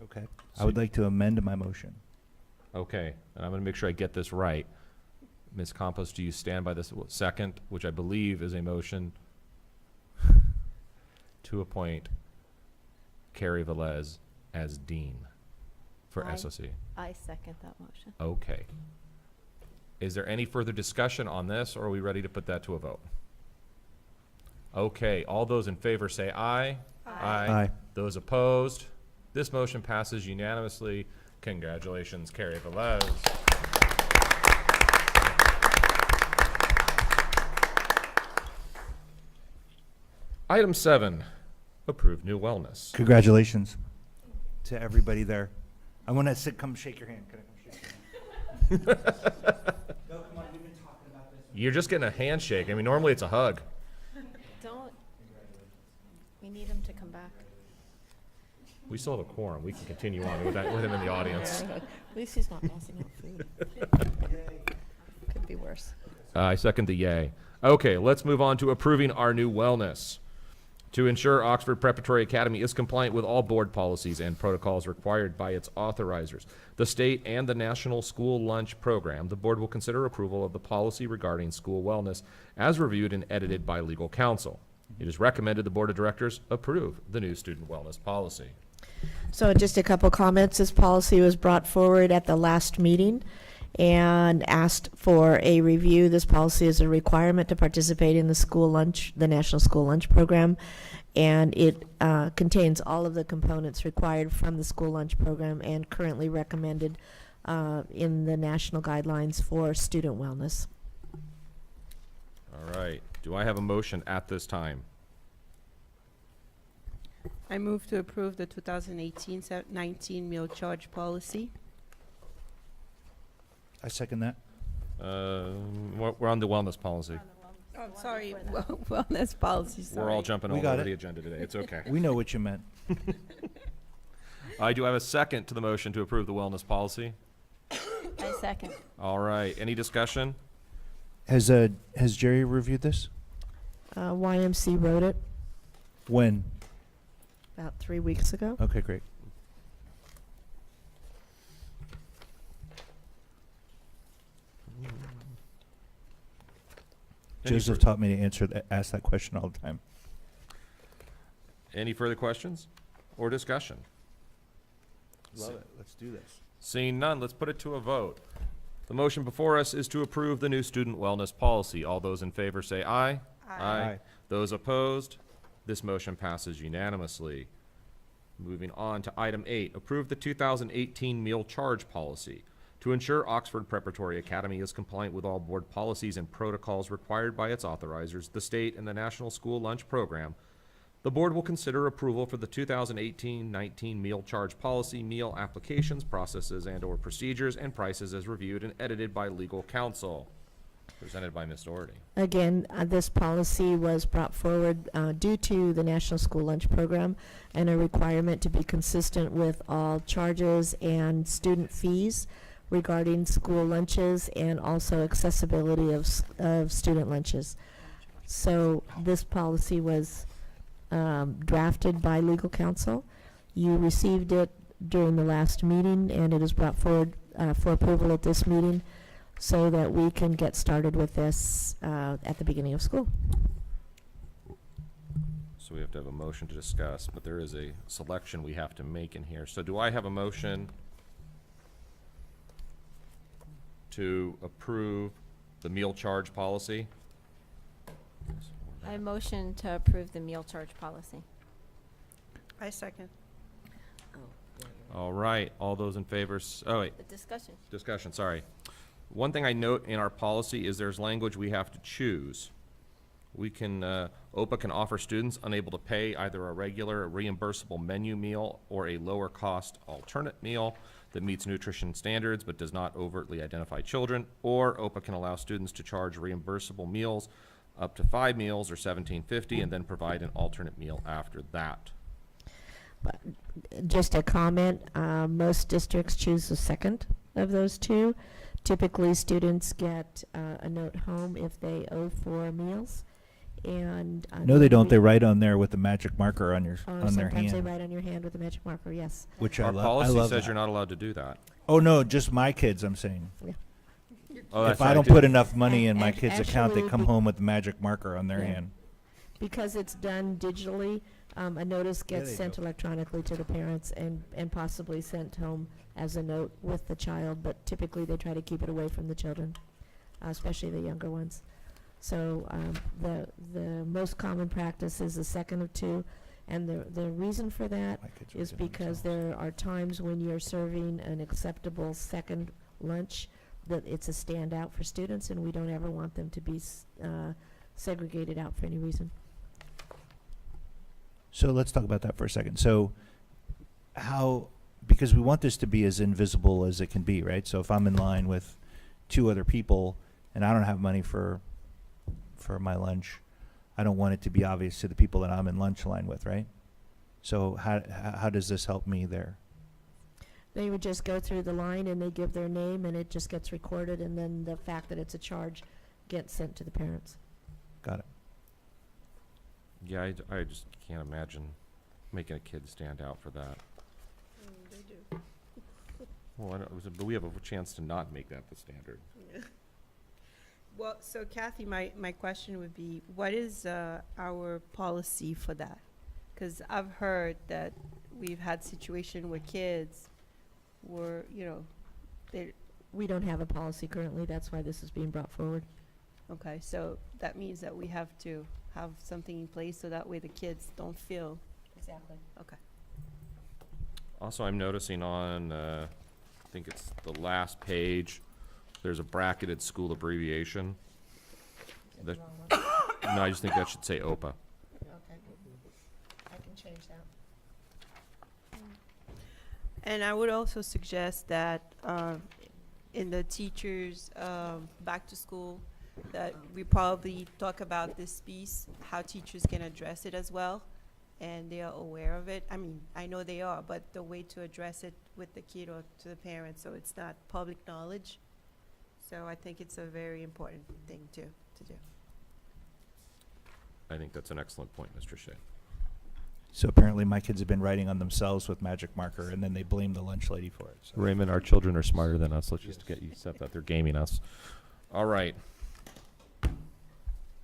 Okay. I would like to amend my motion. Okay, and I'm going to make sure I get this right. Ms. Campos, do you stand by this second, which I believe is a motion to appoint Carrie Velez as dean for SOC? I second that motion. Okay. Is there any further discussion on this, or are we ready to put that to a vote? Okay, all those in favor say aye. Aye. Those opposed? This motion passes unanimously. Congratulations, Carrie Velez. Item 7, approve new wellness. Congratulations to everybody there. I want to come shake your hand. Can I come shake your hand? No, come on. We've been talking about this. You're just getting a handshake. I mean, normally it's a hug. Don't. We still have a quorum. We can continue on with that, with him in the audience. At least he's not passing out food. Could be worse. I second the yay. Okay, let's move on to approving our new wellness. To ensure Oxford Preparatory Academy is compliant with all board policies and protocols required by its authorizers, the state and the National School Lunch Program, the board will consider approval of the policy regarding school wellness as reviewed and edited by legal counsel. It is recommended the board of directors approve the new student wellness policy. So just a couple comments. This policy was brought forward at the last meeting and asked for a review. This policy is a requirement to participate in the school lunch, the National School Lunch Program, and it contains all of the components required from the school lunch program and currently recommended in the national guidelines for student wellness. All right. Do I have a motion at this time? I move to approve the 2018-19 meal charge policy. I second that. We're on the wellness policy. Oh, I'm sorry, wellness policy, sorry. We're all jumping We all got over it. the agenda today. It's okay. We know what you meant. I do have a second to the motion to approve the wellness policy. I second. All right. Any discussion? Has Jerry reviewed this? YMC wrote it When? about 3 weeks ago. Okay, great. Joseph taught me to ask that question all the time. Any further questions or discussion? Love it. Let's do this. Seeing none, let's put it to a vote. The motion before us is to approve the new student wellness policy. All those in favor say aye. Aye. Those opposed? This motion passes unanimously. Moving on to item 8, approve the 2018 meal charge policy. To ensure Oxford Preparatory Academy is compliant with all board policies and protocols required by its authorizers, the state and the National School Lunch Program, the board will consider approval for the 2018-19 meal charge policy, meal applications, processes, and/or procedures, and prices as reviewed and edited by legal counsel. Presented by Ms. Doherty. Again, this policy was brought forward due to the National School Lunch Program and a requirement to be consistent with all charges and student fees regarding school lunches and also accessibility of student lunches. So this policy was drafted by legal counsel. You received it during the last meeting, and it is brought forward for approval at this meeting so that we can get started with this at the beginning of school. So we have to have a motion to discuss, but there is a selection we have to make in here. So do I have a motion to approve the meal charge policy? I motion to approve the meal charge policy. I second. All right, all those in favor, oh wait, The discussion. discussion, sorry. One thing I note in our policy is there's language we have to choose. We can, OPA can offer students unable to pay either a regular reimbursable menu meal or a lower cost alternate meal that meets nutrition standards but does not overtly identify children, or OPA can allow students to charge reimbursable meals up to 5 meals or $17.50 and then provide an alternate meal after that. But just a comment, most districts choose the second of those two. Typically, students get a note home if they owe 4 meals. And No, they don't. They write on there with the magic marker on their or on their sometimes they hand, write on your hand with a magic marker, yes. which I Our love. I policy love says that. you're not allowed to do that. Oh no, just my kids. I'm saying. Oh, If that's I right, don't too. put enough money in my And kids' account, they actually, come home with the magic marker on their Yeah. hand. Because it's done digitally, a notice gets they sent go. electronically to the parents and possibly sent home as a note with the child, but typically they try to keep it away from the children, especially the younger ones. So the most common practice is the second of 2, and the reason for that My kids are is doing because themselves. there are times when you're serving an acceptable second lunch that it's a standout for students, and we don't ever want them to be segregated out for any reason. So let's talk about that for a second. So how, because we want this to be as invisible as it can be, right? So if I'm in line with 2 other people and I don't have money for my lunch, I don't want it to be obvious to the people that I'm in lunch line with, right? So how does this help me there? They would just go through the line and they give their name and it just gets recorded, and then the fact that it's a charge gets sent to the parents. Got it. Yeah, I just can't imagine making a kid stand out for that. They do. Well, but we have a chance to not make that the standard. Well, so Kathy, my question would be, what is our policy for that? Because I've heard that we've had situation where kids were, We don't have a policy currently, that's why this is being brought forward. okay, so that means that we have to have something in place so that way the kids don't feel. Exactly. Okay. Also, I'm noticing on, I think it's the last page, there's a bracketed school abbreviation. That- No, I just think that should say OPA. Okay. I can change that. And I would also suggest that in the teachers' back to school, that we probably talk about this piece, how teachers can address it as well, and they are aware of it. I mean, I know they are, but the way to address it with the kid or to the parents, so it's not public knowledge. So I think it's a very important thing to do. I think that's an excellent point, Mr. Shea. So apparently my kids have been writing on themselves with magic marker, and then they blame the lunch lady for it. So. Raymond, our children are smarter than us. Let's just get you set that they're gaming us. All right.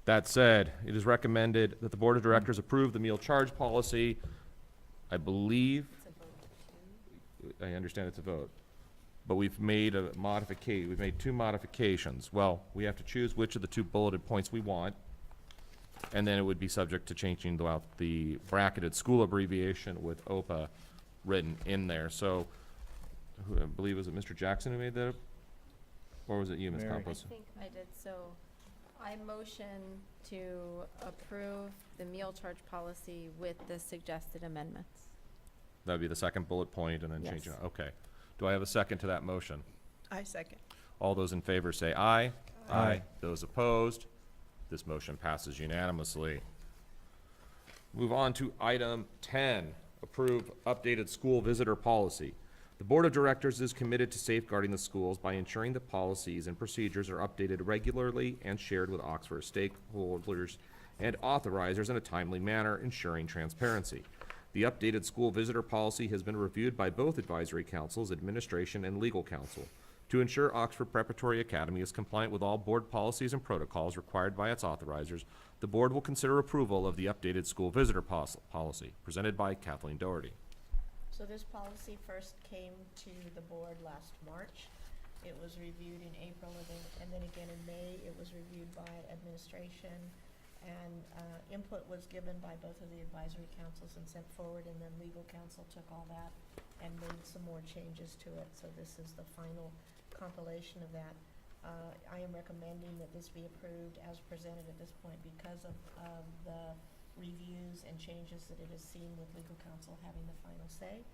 That said, it is recommended that the Board of Directors approve the meal charge policy. I believe, I understand it's a vote, but we've made a modification, we've made two modifications. Well, we have to choose which of the two bulleted points we want, and then it would be subject to changing the bracketed school abbreviation with OPA written in there. So, I believe, was it Mr. Jackson who made that? Or was it you, Ms. Mary. Campos? I think I did, so I motion to approve the meal charge policy with the suggested amendments. That would be the second bullet point and then change it. Yes. Okay. Do I have a second to that motion? I second. All those in favor say aye. Aye. Those opposed? This motion passes unanimously. Move on to item 10, approve updated school visitor policy. The Board of Directors is committed to safeguarding the schools by ensuring that policies and procedures are updated regularly and shared with Oxford stakeholders and authorizers in a timely manner, ensuring transparency. The updated school visitor policy has been reviewed by both advisory councils, administration, and legal counsel. To ensure Oxford Preparatory Academy is compliant with all board policies and protocols required by its authorizers, the board will consider approval of the updated school visitor policy, presented by Kathleen Doherty. So this policy first came to the board last March. It was reviewed in April, and then again in May. It was reviewed by administration, and input was given by both of the advisory councils and sent forward, and then legal counsel took all that and made some more changes to it. So this is the final compilation of that. I am recommending that this be approved as presented at this point because of the reviews and changes that it has seen with legal counsel having the final say,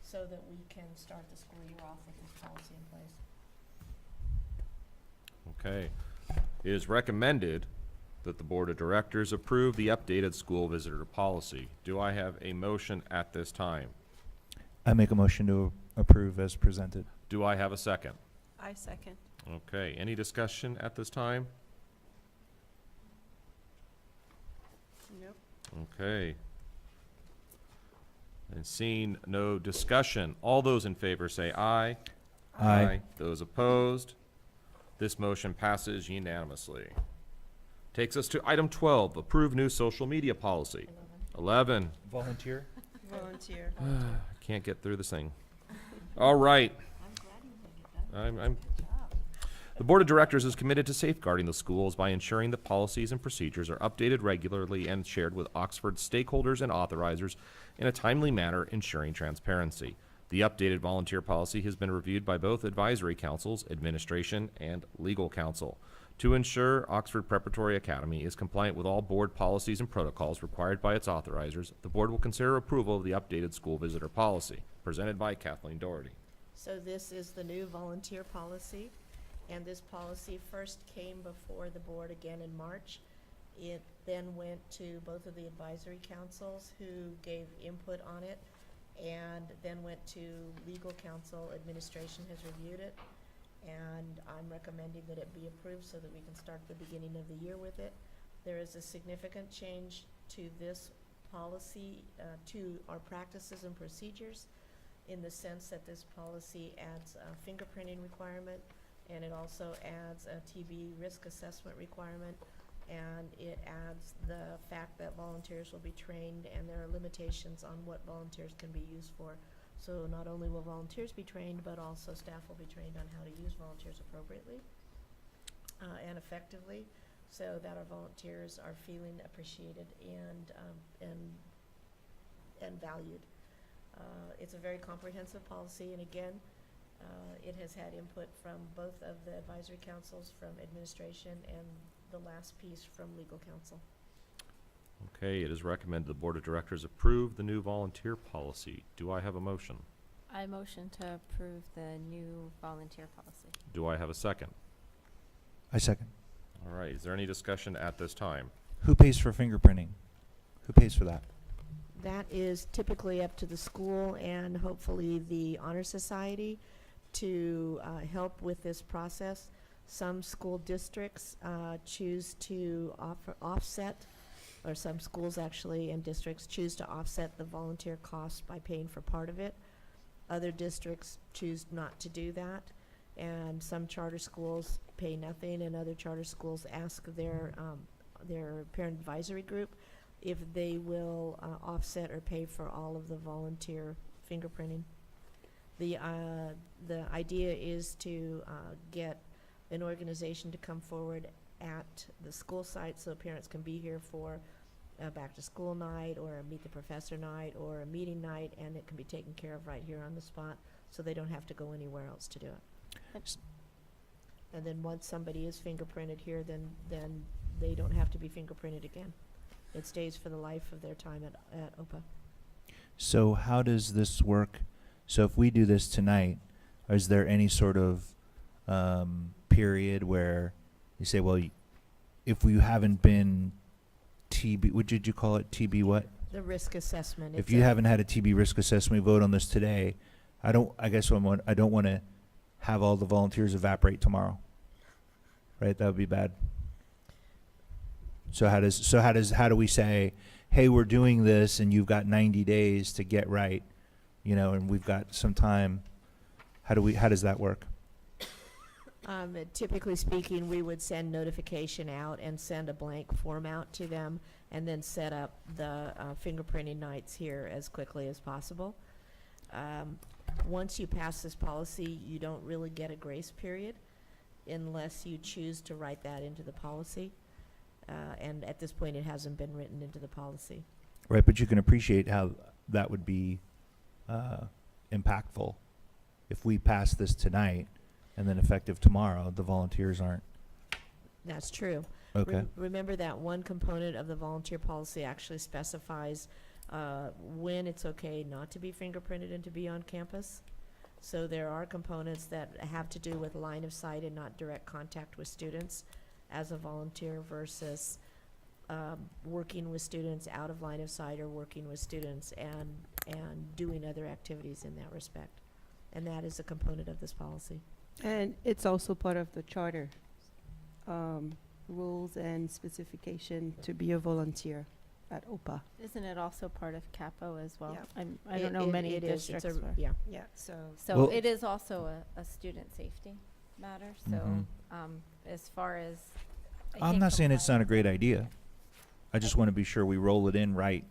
so that we can start the school year off with this policy in place. Okay. It is recommended that the Board of Directors approve the updated school visitor policy. Do I have a motion at this time? I make a motion to approve as presented. Do I have a second? I second. Okay, any discussion at this time? Nope. Okay. And seeing no discussion, all those in favor say aye. Aye. Those opposed? This motion passes unanimously. Takes us to item 12, approve new social media policy. 11. Volunteer? Volunteer. Can't get through this thing. All right. The Board of Directors is committed to safeguarding the schools by ensuring that policies and procedures are updated regularly and shared with Oxford stakeholders and authorizers in a timely manner, ensuring transparency. The updated volunteer policy has been reviewed by both advisory councils, administration, and legal counsel. To ensure Oxford Preparatory Academy is compliant with all board policies and protocols required by its authorizers, the board will consider approval of the updated school visitor policy, presented by Kathleen Doherty. So this is the new volunteer policy, and this policy first came before the board again in March. It then went to both of the advisory councils who gave input on it, and then went to legal counsel. Administration has reviewed it, and I'm recommending that it be approved so that we can start the beginning of the year with it. There is a significant change to this policy, to our practices and procedures, in the sense that this policy adds a fingerprinting requirement, and it also adds a TB risk assessment requirement, and it adds the fact that volunteers will be trained, and there are limitations on what volunteers can be used for. So not only will volunteers be trained, but also staff will be trained on how to use volunteers appropriately and effectively, so that our volunteers are feeling appreciated and valued. It's a very comprehensive policy, and again, it has had input from both of the advisory councils, from administration, and the last piece from legal counsel. Okay, it is recommended the Board of Directors approve the new volunteer policy. Do I have a motion? I motion to approve the new volunteer policy. Do I have a second? I second. All right, is there any discussion at this time? Who pays for fingerprinting? Who pays for that? That is typically up to the school and hopefully the Honor Society to help with this process. Some school districts choose to offset, or some schools actually and districts choose to offset the volunteer cost by paying for part of it. Other districts choose not to do that, and some charter schools pay nothing, and other charter schools ask their parent advisory group if they will offset or pay for all of the volunteer fingerprinting. The idea is to get an organization to come forward at the school site so parents can be here for a back to school night or a meet the professor night or a meeting night, and it can be taken care of right here on the spot, so they don't have to go anywhere else to do it. And then once somebody is fingerprinted here, then they don't have to be fingerprinted again. It stays for the life of their time at OPA. So how does this work? So if we do this tonight, is there any sort of period where you say, well, if we haven't been TB, what did you call it? TB what? The risk assessment. If you haven't had a TB risk assessment, we vote on this today. I don't want to have all the volunteers evaporate tomorrow. Right? That would be bad. So how do we say, hey, we're doing this and you've got 90 days to get right, and we've got some time. How does that work? Typically speaking, we would send notification out and send a blank form out to them, and then set up the fingerprinting nights here as quickly as possible. Once you pass this policy, you don't really get a grace period unless you choose to write that into the policy. And at this point, it hasn't been written into the policy. Right, but you can appreciate how that would be impactful if we pass this tonight and then effective tomorrow, the volunteers aren't. That's true. Okay. Remember that one component of the volunteer policy actually specifies when it's okay not to be fingerprinted and to be on campus. So there are components that have to do with line of sight and not direct contact with students as a volunteer versus working with students out of line of sight or working with students and doing other activities in that respect. And that is a component of this policy. And it's also part of the charter, rules and specification to be a volunteer at OPA. Isn't it also part of CAPO as well? Yeah. I don't know many it is. districts It's a, where. yeah. Yeah, so. So Well- it is also a student safety matter, so, Mhm. as far as. I I'm think not saying it's not a compliance- great idea. I just want to be sure we roll it in right.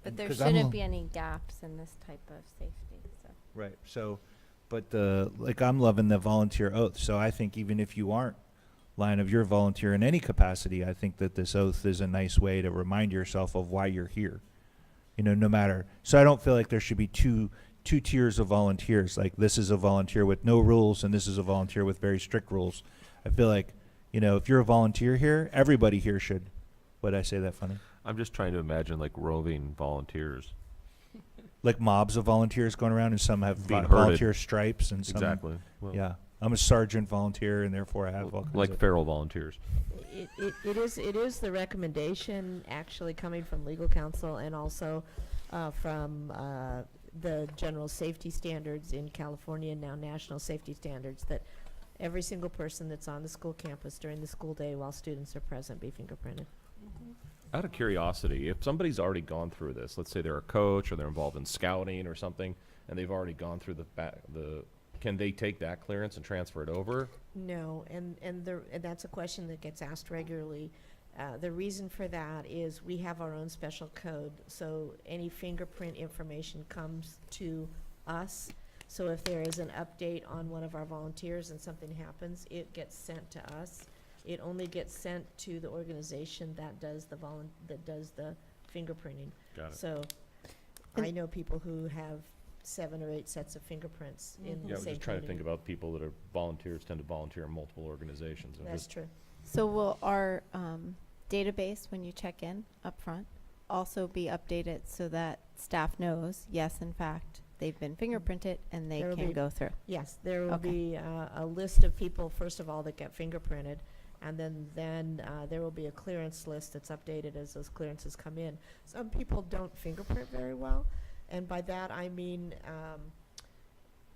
But there 'Cause I'm shouldn't l- be any gaps in this type of safety, so. Right. So, but I'm loving the volunteer oath. So I think even if you aren't you're a volunteer in any capacity, I think that this oath is a nice way to remind yourself of why you're here. No matter. So I don't feel like there should be two tiers of volunteers. Like this is a volunteer with no rules and this is a volunteer with very strict rules. I feel like, if you're a volunteer here, everybody here should. Would I say that funny? I'm just trying to imagine like roving volunteers. Like mobs of volunteers going around, and some have Being volunteer herded. stripes, and some. Exactly. Well, Yeah. I'm a sergeant volunteer, and therefore I have all kinds Like of. feral volunteers. It is the recommendation actually coming from legal counsel and also from the general safety standards in California and now national safety standards that every single person that's on the school campus during the school day while students are present be fingerprinted. Out of curiosity, if somebody's already gone through this, let's say they're a coach or they're involved in scouting or something, and they've already gone through can they take that clearance and transfer it over? No, and that's a question that gets asked regularly. The reason for that is we have our own special code, so any fingerprint information comes to us. So if there is an update on one of our volunteers and something happens, it gets sent to us. It only gets sent to the organization that does the fingerprinting. Got it. So I know people who have 7 or 8 sets of fingerprints in Yeah, the I was same just trying to training. think about people that are volunteers, tend to volunteer in multiple organizations. and That's just- true. So will our database, when you check in up front, also be updated so that staff knows, yes, in fact, they've been fingerprinted and they There will can be- go through? Yes, there will Okay. be a list of people, first of all, that get fingerprinted, and then there will be a clearance list that's updated as those clearances come in. Some people don't fingerprint very well, and by that I mean,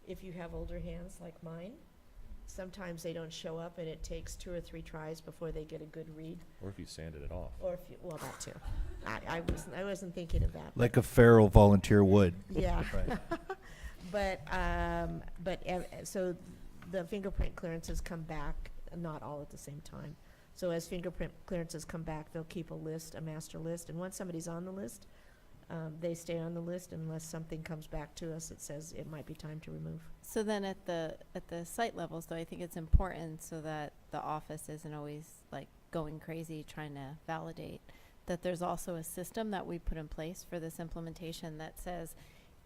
if you have older hands like mine, sometimes they don't show up and it takes 2 or 3 tries before they get a good read, Or if you sanded it off. or if you, well, that too. I wasn't thinking of that. Like a feral volunteer would. Yeah. Right. So the fingerprint clearances come back, not all at the same time. So as fingerprint clearances come back, they'll keep a list, a master list, and once somebody's on the list, they stay on the list unless something comes back to us that says it might be time to remove. So then at the site levels, though, I think it's important so that the office isn't always like going crazy trying to validate, that there's also a system that we put in place for this implementation that says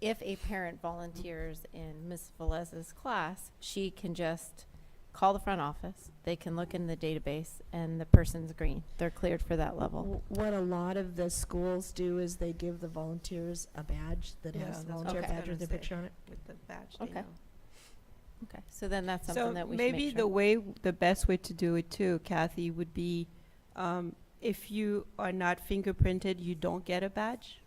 if a parent volunteers in Ms. Velez's class, she can just call the front office, they can look in the database, and the person's green. They're cleared for that level. What a lot of the schools do is they give the volunteers a badge that Yeah, has that's the what volunteer I was badge with their gonna say. picture on it. With the badge, they Okay. know. Okay, so then that's So something that we should maybe make the sure. the best way to do it too, Kathy, would be, if you are not fingerprinted, you don't get a badge.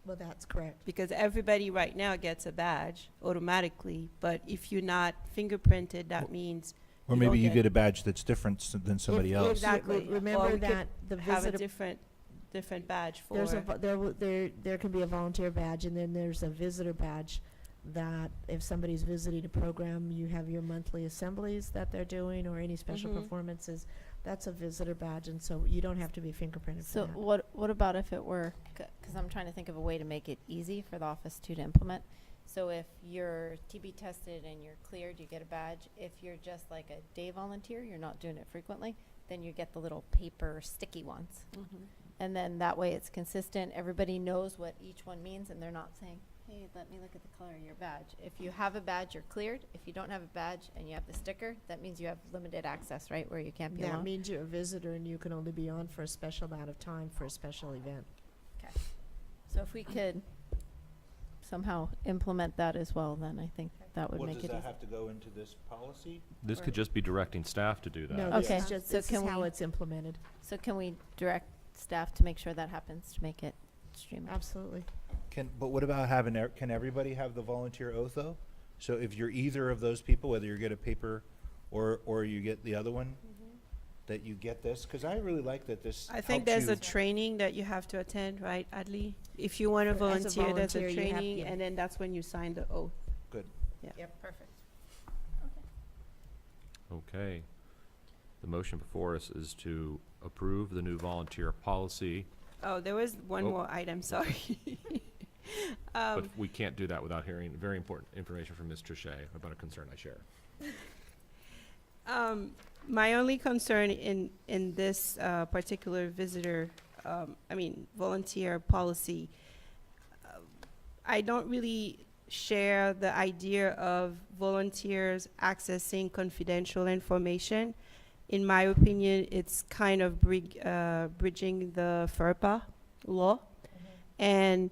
Well, that's correct. Because everybody right now gets a badge automatically, but if you're not fingerprinted, that means Or You maybe don't you get- get a badge that's different than somebody If- else. Exactly. Or Remember we could that the have a visitor different badge for. There's there can be a volunteer badge, and then there's a visitor badge that if somebody's visiting a program, you have your monthly assemblies that they're doing or any special Mhm. performances. That's a visitor badge, and so you don't have to be fingerprinted for So that. what about if it were, because I'm trying to think of a way to make it easy for the office to implement. So if you're TB tested and you're cleared, you get a badge. If you're just like a day volunteer, you're not doing it frequently, then you get the little paper sticky ones. Mhm. And then that way it's consistent, everybody knows what each one means, and they're not saying, hey, let me look at the color of your badge. If you have a badge, you're cleared. If you don't have a badge and you have the sticker, that means you have limited access, right, where you can't be That alone? means you're a visitor and you can only be on for a special amount of time for a special event. Okay. So if we could somehow implement that as well, then I think that would make it easy. have to go into this policy? This could just be directing staff to do that. No, Okay, this is just, so this is can how we- it's implemented. So can we direct staff to make sure that happens, to make it streamlined? Absolutely. But what about having, can everybody have the volunteer oath though? So if you're either of those people, whether you get a paper or you get the other one, that you get this? Because I really like that this I think helps there's a you- training that you have to attend, right, Adley? If you want to As a volunteer, there's volunteer, a you have- training, yeah. and then that's when you sign the oath. Good. Yep, perfect. Okay. The motion before us is to approve the new volunteer policy, Oh, there was one Oh. more item, sorry. but we can't do that without hearing very important information from Ms. Trichet about a concern I share. My only concern in this particular volunteer policy, I don't really share the idea of volunteers accessing confidential information. In my opinion, it's kind of bridging the FERPA law. And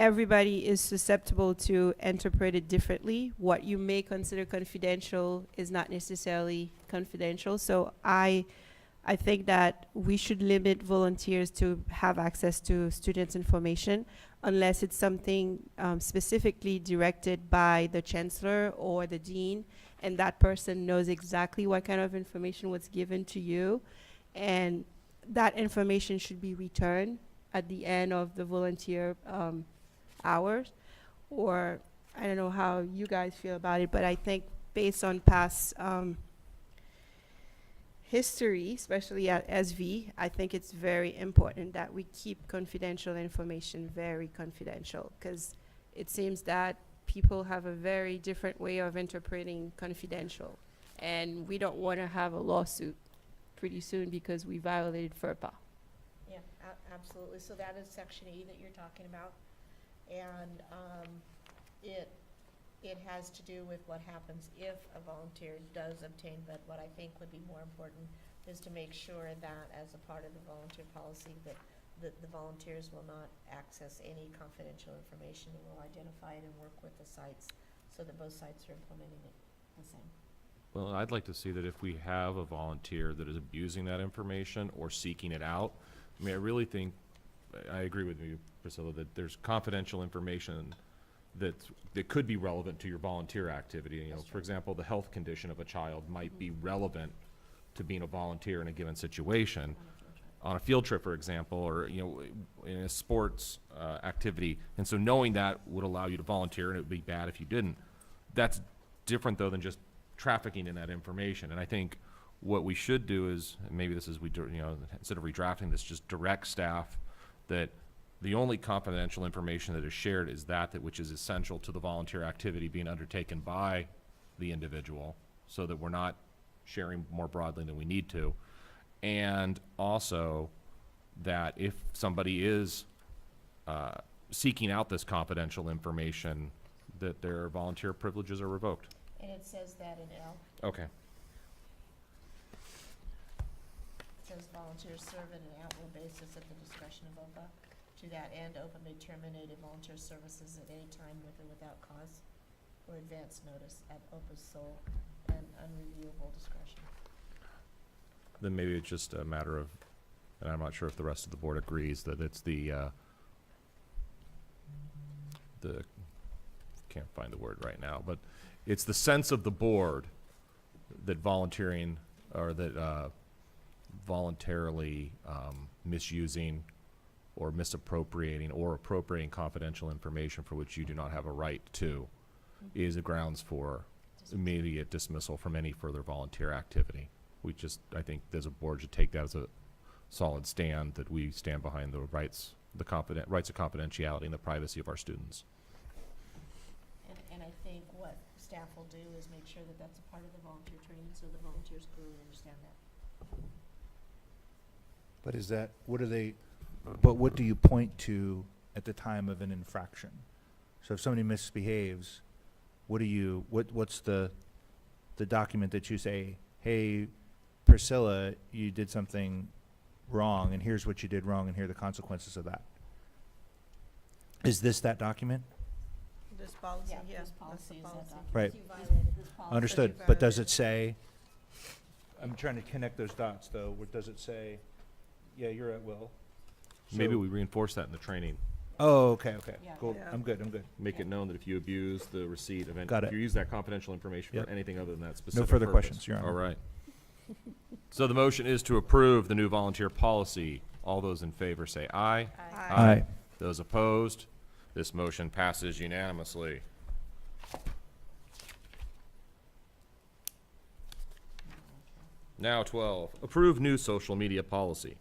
everybody is susceptible to interpret it differently. What you may consider confidential is not necessarily confidential. So I think that we should limit volunteers to have access to students' information unless it's something specifically directed by the chancellor or the dean, and that person knows exactly what kind of information was given to you, and that information should be returned at the end of the volunteer hours. Or I don't know how you guys feel about it, but I think based on past history, especially at SV, I think it's very important that we keep confidential information very confidential, because it seems that people have a very different way of interpreting confidential, and we don't want to have a lawsuit pretty soon because we violated FERPA. Yeah, absolutely. So that is Section E that you're talking about. And it has to do with what happens if a volunteer does obtain, but what I think would be more important is to make sure that as a part of the volunteer policy that the volunteers will not access any confidential information, and will identify it and work with the sites so that both sites are implementing it the same. Well, I'd like to see that if we have a volunteer that is abusing that information or seeking it out, I mean, I really think, I agree with you, Priscilla, that there's confidential information that could be relevant to your volunteer activity. You know, That's for true. example, the health condition of a child might be relevant to being a volunteer in a given situation. On a field trip, for example, or, you know, in a sports activity. And so knowing that would allow you to volunteer, and it would be bad if you didn't. That's different, though, than just trafficking in that information. And I think what we should do is, and maybe this is, instead of redrafting this, just direct staff that the only confidential information that is shared is that which is essential to the volunteer activity being undertaken by the individual, so that we're not sharing more broadly than we need to. And also that if somebody is seeking out this confidential information, that their volunteer privileges are revoked. And it says that in L. Okay. It says volunteers serve at an at-will basis at the discretion of OPA. To that end, OPA may terminate a volunteer services at any time with or without cause or advance notice at OPA's sole and unreviewable discretion. Then maybe it's just a matter of, and I'm not sure if the rest of the board agrees, that it's the can't find the word right now, but it's the sense of the board that volunteering, or that voluntarily misusing or misappropriating or appropriating confidential information for which you do not have a right to is a grounds for immediate dismissal from any further volunteer activity. We just, I think, as a board, should take that as a solid stand, that we stand behind the rights, rights of confidentiality and the privacy of our students. And I think what staff will do is make sure that that's a part of the volunteer training, so the volunteers clearly understand that. But is that, what do you point to at the time of an infraction? So if somebody misbehaves, what's the document that you say, hey, Priscilla, you did something wrong, and here's what you did wrong, and here are the consequences of that? Is this that document? This policy, Yeah, this policy is that document. Right. You violated this policy. Understood, but does it say, I'm trying to connect those dots, though, does it say, yeah, you're at will? Maybe So- we reinforce that in the training. Oh, okay, Yeah. cool, Yeah. I'm good. Make it known that if you abuse the receipt of Got if it. you use that confidential information Yep. for anything other than that specific No further purpose. questions, Your Honor. All right. So the motion is to approve the new volunteer policy. All those in favor say aye. Aye. Those opposed? This motion passes unanimously. Now 12, approve new social media policy.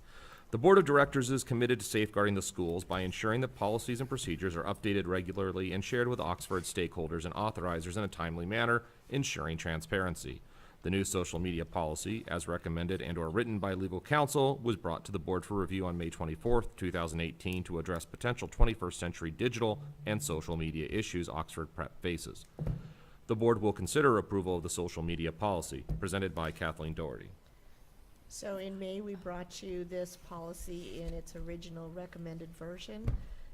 The Board of Directors is committed to safeguarding the schools by ensuring that policies and procedures are updated regularly and shared with Oxford stakeholders and authorizers in a timely manner, ensuring transparency. The new social media policy, as recommended and/or written by legal counsel, was brought to the board for review on May 24th, 2018 to address potential 21st century digital and social media issues Oxford Prep faces. The board will consider approval of the social media policy, presented by Kathleen Doherty. So in May, we brought you this policy in its original recommended version,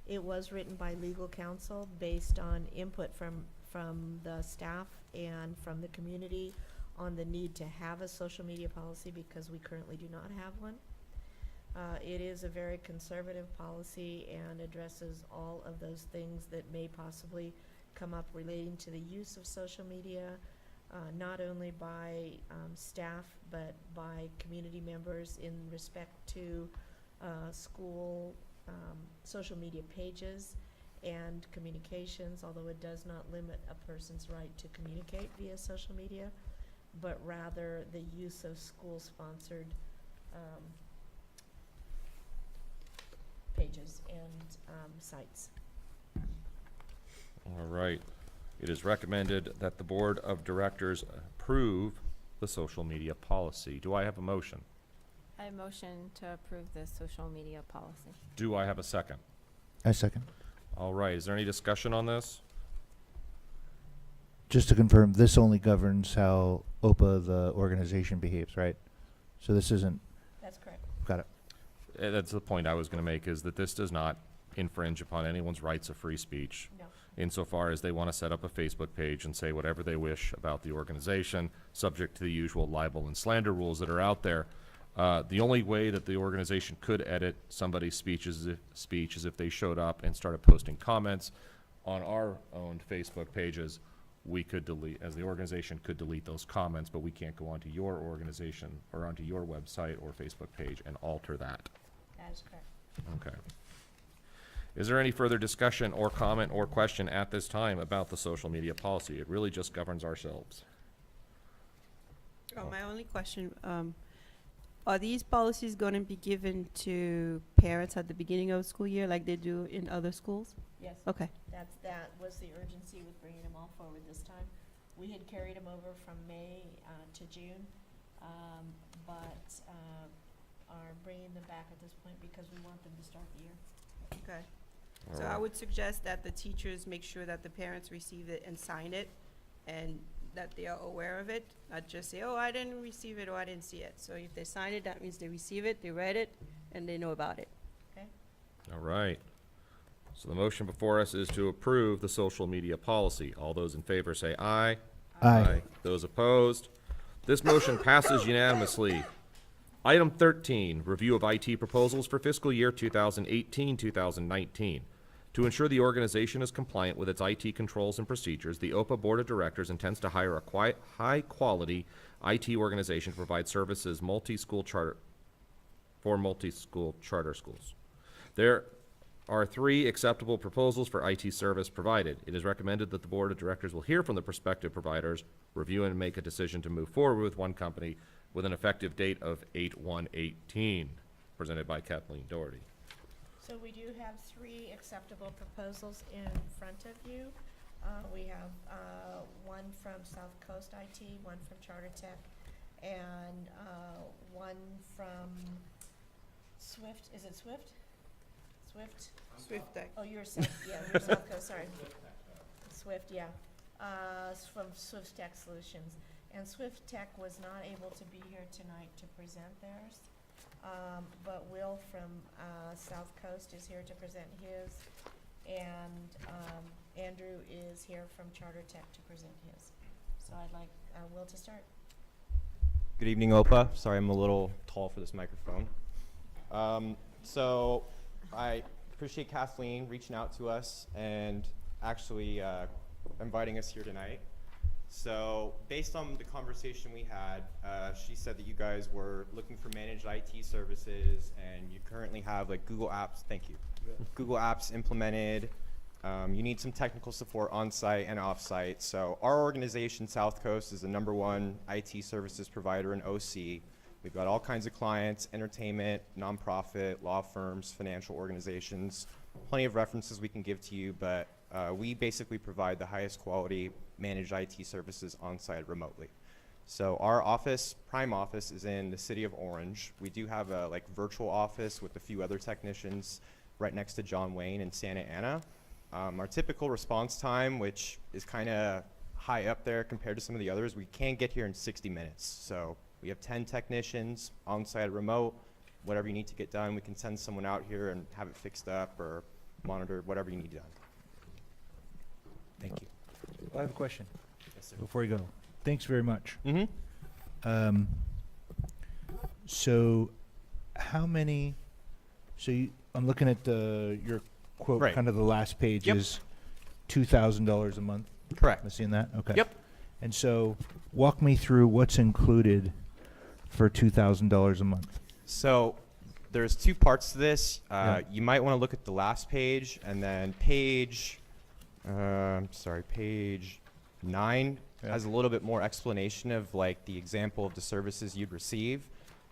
It was written by legal counsel based on input from the staff and from the community on the need to have a social media policy because we currently do not have one. It is a very conservative policy and addresses all of those things that may possibly come up relating to the use of social media, not only by staff but by community members in respect to school social media pages and communications, although it does not limit a person's right to communicate via social media, but rather the use of school-sponsored pages and sites. All right. It is recommended that the Board of Directors approve the social media policy. Do I have a motion? I motion to approve the social media policy. Do I have a second? I second. All right. Is there any discussion on this? Just to confirm, this only governs how OPA, the organization, behaves, right? So this isn't, That's correct. got it. That's the point I was going to make, is that this does not infringe upon anyone's rights of free speech. No. Insofar as they want to set up a Facebook page and say whatever they wish about the organization, subject to the usual libel and slander rules that are out there. The only way that the organization could edit somebody's speech is if they showed up and started posting comments on our own Facebook pages. We could delete, as the organization could delete those comments, but we can't go onto your organization or onto your website or Facebook page and alter that. That is correct. Okay. Is there any further discussion or comment or question at this time about the social media policy? It really just governs ourselves. My only question, are these policies going to be given to parents at the beginning of the school year like they do in other schools? Yes. Okay. That was the urgency with bringing them all forward this time. We had carried them over from May to June, but are bringing them back at this point because we want them to start the year. Okay. All So right. I would suggest that the teachers make sure that the parents receive it and sign it, and that they are aware of it, not just say, oh, I didn't receive it or I didn't see it. So if they sign it, that means they receive it, they read it, and they know about it. Okay? All right. So the motion before us is to approve the social media policy. All those in favor say aye. Aye. Those opposed? This motion passes unanimously. Item 13, review of IT proposals for fiscal year 2018-2019. To ensure the organization is compliant with its IT controls and procedures, the OPA Board of Directors intends to hire a high-quality IT organization to provide services multi-school charter schools. There are 3 acceptable proposals for IT service provided. It is recommended that the Board of Directors will hear from the prospective providers, review and make a decision to move forward with one company with an effective date of 8/1/18, presented by Kathleen Doherty. So we do have 3 acceptable proposals in front of you. We have one from South Coast IT, one from Charter Tech, and one from Swift. Is it Swift? Swift? Swift Tech. Oh, you're South, yeah, you're South Coast, sorry. Swift, yeah. From Swift Tech Solutions. And Swift Tech was not able to be here tonight to present theirs. But Will from South Coast is here to present his, and Andrew is here from Charter Tech to present his. So I'd like Will to start. Good evening, OPA. Sorry, I'm a little tall for this microphone. So I appreciate Kathleen reaching out to us and actually inviting us here tonight. So based on the conversation we had, she said that you guys were looking for managed IT services, and you currently have like Google Apps, thank you, Google Apps implemented. You need some technical support on-site and off-site. So our organization, South Coast, is the #1 IT services provider in OC. We've got all kinds of clients: entertainment, nonprofit, law firms, financial organizations. Plenty of references we can give to you, but we basically provide the highest quality managed IT services on-site remotely. So our office, prime office, is in the city of Orange. We do have a virtual office with a few other technicians right next to John Wayne in Santa Ana. Our typical response time, which is kind of high up there compared to some of the others, we can get here in 60 minutes. So we have 10 technicians on-site remote. Whatever you need to get done, we can send someone out here and have it fixed up, or monitor whatever you need done. Thank you. I have a question Yes, sir. before you go. Thanks very much. Mm-hmm. So how many, I'm looking at your quote, Right. kind of the last page Yep. is $2,000 a month. Correct. Am I seeing that? Okay. Yep. And so walk me through what's included for $2,000 a month. So there's two parts to this. Yeah. You might want to look at the last page, and then page 9 Yeah. has a little bit more explanation of like the example of the services you'd receive.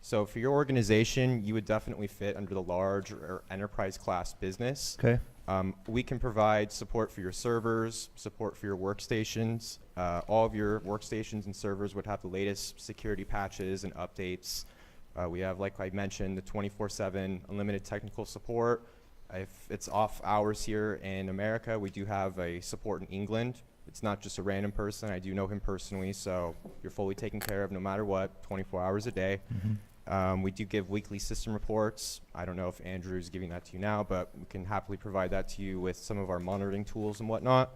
So for your organization, you would definitely fit under the large or enterprise class business. Okay. We can provide support for your servers, support for your workstations. All of your workstations and servers would have the latest security patches and updates. We have, like I mentioned, the 24/7 unlimited technical support. If it's off hours here in America, we do have a support in England. It's not just a random person. I do know him personally, so you're fully taken care of no matter what, 24 hours a day. We do give weekly system reports. I don't know if Andrew's giving that to you now, but we can happily provide that to you with some of our monitoring tools and whatnot.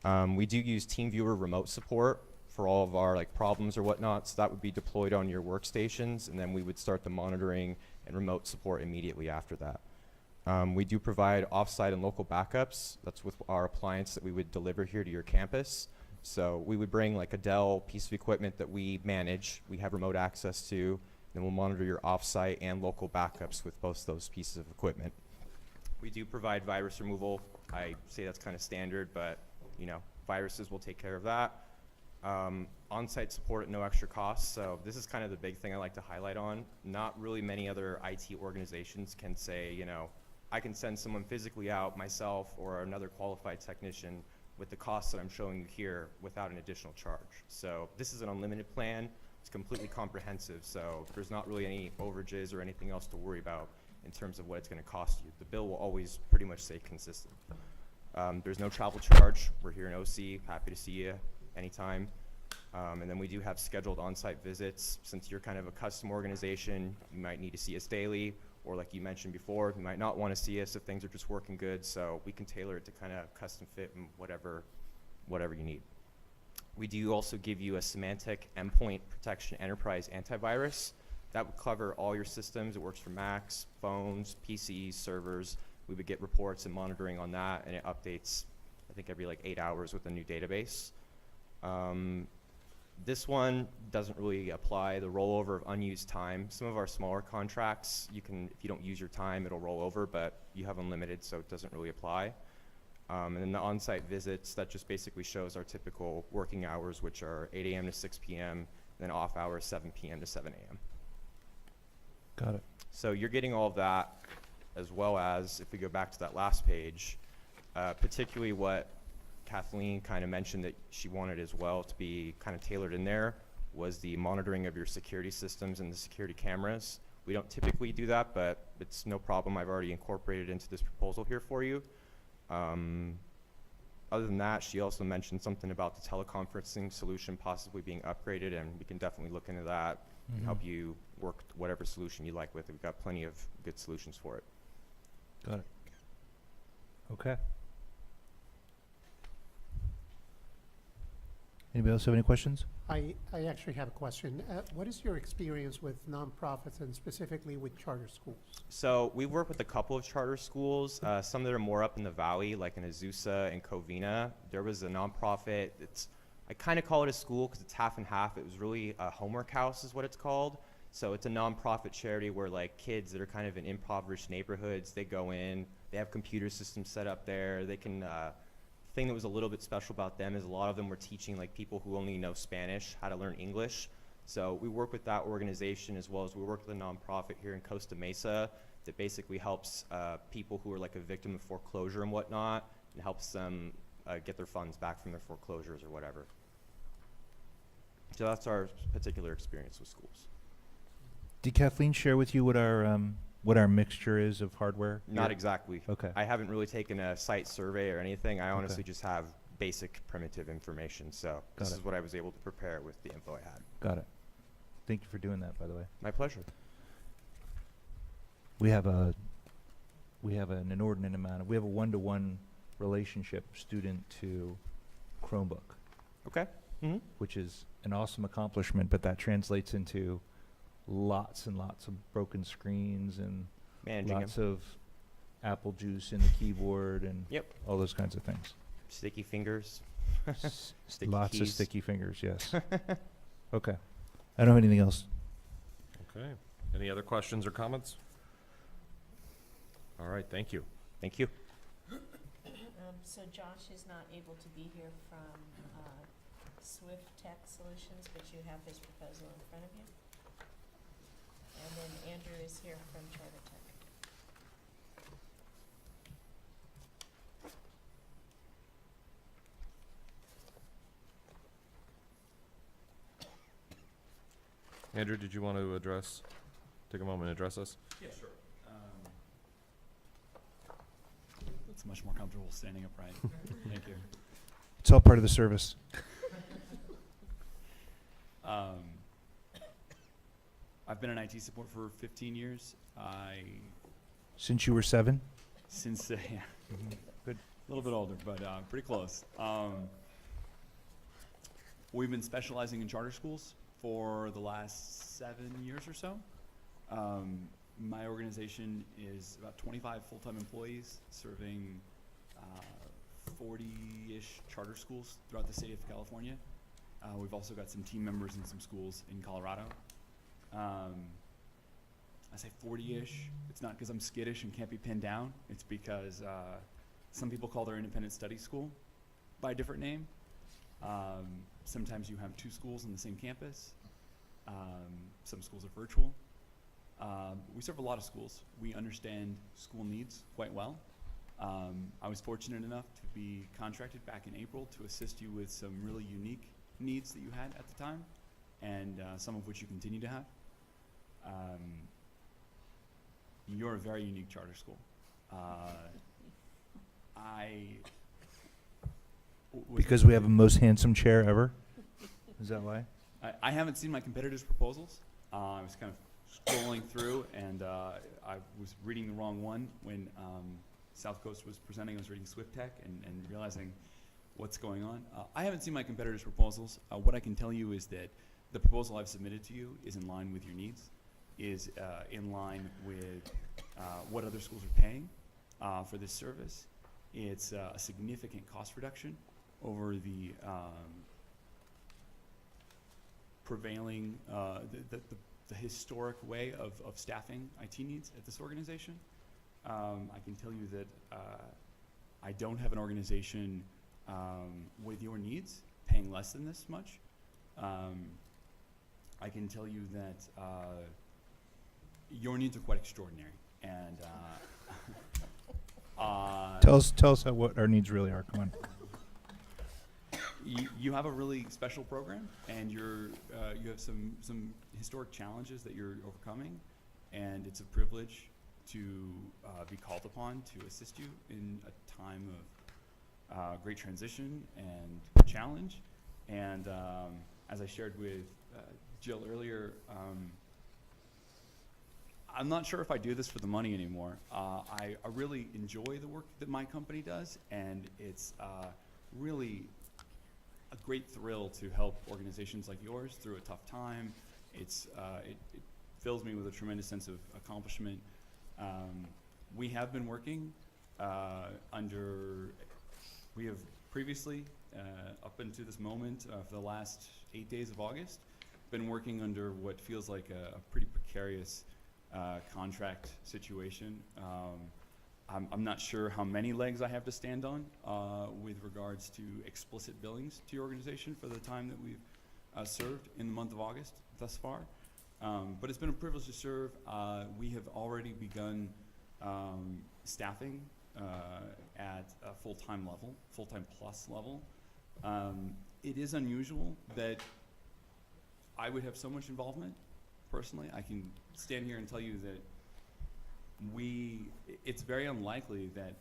We do use TeamViewer remote support for all of our like problems or whatnot, so that would be deployed on your workstations, and then we would start the monitoring and remote support immediately after that. We do provide offsite and local backups. That's with our appliance that we would deliver here to your campus. So we would bring like a Dell piece of equipment that we manage, we have remote access to, then we'll monitor your offsite and local backups with both those pieces of equipment. We do provide virus removal. I say that's kind of standard, but you know, viruses will take care of that. On-site support at no extra cost. So this is kind of the big thing I like to highlight on. Not really many other IT organizations can say, you know, I can send someone physically out, myself or another qualified technician, with the costs that I'm showing you here without an additional charge. So this is an unlimited plan. It's completely comprehensive, so there's not really any overages or anything else to worry about in terms of what it's going to cost you. The bill will always pretty much stay consistent. There's no travel charge. We're here in OC, happy to see you anytime. And then we do have scheduled on-site visits. Since you're kind of a custom organization, you might need to see us daily, or like you mentioned before, you might not want to see us if things are just working good, so we can tailor it to kind of custom fit and whatever you need. We do also give you a Symantec Endpoint Protection Enterprise Antivirus. That would cover all your systems. It works for Macs, phones, PCs, servers. We would get reports and monitoring on that, and it updates, I think, every like 8 hours with a new database. This one doesn't really apply the rollover of unused time. Some of our smaller contracts, you can, if you don't use your time, it'll roll over, but you have unlimited, so it doesn't really apply. And then the on-site visits, that just basically shows our typical working hours, which are 8 a.m. to 6 p.m., then off hours 7 p.m. to 7 a.m. Got it. So you're getting all of that, as well as, if we go back to that last page, particularly what Kathleen kind of mentioned that she wanted as well to be kind of tailored in there, was the monitoring of your security systems and the security cameras. We don't typically do that, but it's no problem. I've already incorporated into this proposal here for you. Other than that, she also mentioned something about the teleconferencing solution possibly being upgraded, and we can definitely look into that and help you work whatever solution you like with it. We've got plenty of good solutions for it. Got it. Okay. Anybody else have any questions? I actually have a question. What is your experience with nonprofits and specifically with charter schools? So we work with a couple of charter schools, some that are more up in the valley, like in Azusa and Covina. There was a nonprofit. I kind of call it a school because it's half and half. It was really a homework house is what it's called. So it's a nonprofit charity where like kids that are kind of in impoverished neighborhoods, they go in, they have computer systems set up there. They can, thing that was a little bit special about them is a lot of them were teaching like people who only know Spanish how to learn English. So we work with that organization, as well as we work with a nonprofit here in Costa Mesa that basically helps people who are like a victim of foreclosure and whatnot, and helps them get their funds back from their foreclosures or whatever. So that's our particular experience with schools. Did Kathleen share with you what our mixture is of hardware? Not exactly. Okay. I haven't really taken a site survey or anything. I honestly just have basic primitive information. So this is what I was able to prepare with the info I had. Got it. Thank you for doing that, by the way. My pleasure. We have a we have an inordinate amount of, we have a one-to-one relationship student to Chromebook, Okay. Mm-hmm. which is an awesome accomplishment, but that translates into lots and lots of broken screens and Managing lots him. of apple juice in the keyboard and Yep. all those kinds of things. Sticky fingers. Sticky Lots of keys. sticky fingers, yes. Okay. I don't have anything else. Okay. Any other questions or comments? All right, thank you. Thank you. So Josh is not able to be here from Swift Tech Solutions, but you have his proposal in front of you. And then Andrew is here from Charter Tech. Andrew, did you want to take a moment and address us? Yeah, sure. It's much more comfortable standing upright. Thank you. It's all part of the service. I've been in IT support for 15 years. Since you were 7? Since, yeah, Good. a little bit older, but pretty close. We've been specializing in charter schools for the last 7 years or so. My organization is about 25 full-time employees serving 40-ish charter schools throughout the state of California. We've also got some team members in some schools in Colorado. I say 40-ish. It's not because I'm skittish and can't be pinned down. It's because some people call their independent study school by a different name. Sometimes you have 2 schools on the same campus. Some schools are virtual. We serve a lot of schools. We understand school needs quite well. I was fortunate enough to be contracted back in April to assist you with some really unique needs that you had at the time, and some of which you continue to have. You're a very unique charter school. Because we have the most handsome chair ever? Is that why? I haven't seen my competitors' proposals. I was kind of scrolling through, and I was reading the wrong one when South Coast was presenting. I was reading Swift Tech and realizing what's going on. I haven't seen my competitors' proposals. What I can tell you is that the proposal I've submitted to you is in line with your needs, is in line with what other schools are paying for this service. It's a significant cost reduction over the prevailing, the historic way of staffing IT needs at this organization. I can tell you that I don't have an organization with your needs paying less than this much. I can tell you that your needs are quite extraordinary, and Tell us what our needs really are. Come on. You have a really special program, and you have some historic challenges that you're overcoming, and it's a privilege to be called upon to assist you in a time of great transition and challenge. And as I shared with Jill earlier, I'm not sure if I do this for the money anymore. I really enjoy the work that my company does, and it's really a great thrill to help organizations like yours through a tough time. It fills me with a tremendous sense of accomplishment. We have been working we have previously, up until this moment, for the last 8 days of August, been working under what feels like a pretty precarious contract situation. I'm not sure how many legs I have to stand on with regards to explicit billings to your organization for the time that we've served in the month of August thus far. But it's been a privilege to serve. We have already begun staffing at a full-time level, full-time plus level. It is unusual that I would have so much involvement personally. I can stand here and tell you that it's very unlikely that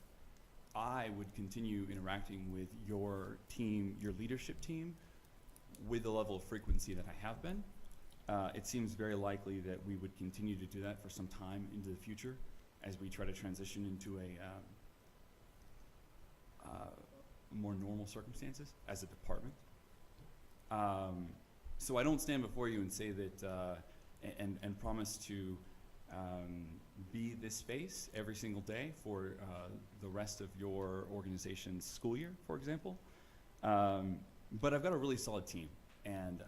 I would continue interacting with your team, your leadership team, with the level of frequency that I have been. It seems very likely that we would continue to do that for some time into the future. as we try to transition into a more normal circumstances as a department. So I don't stand before you and say that and promise to be this face every single day for the rest of your organization's school year, for example. But I've got a really solid team, and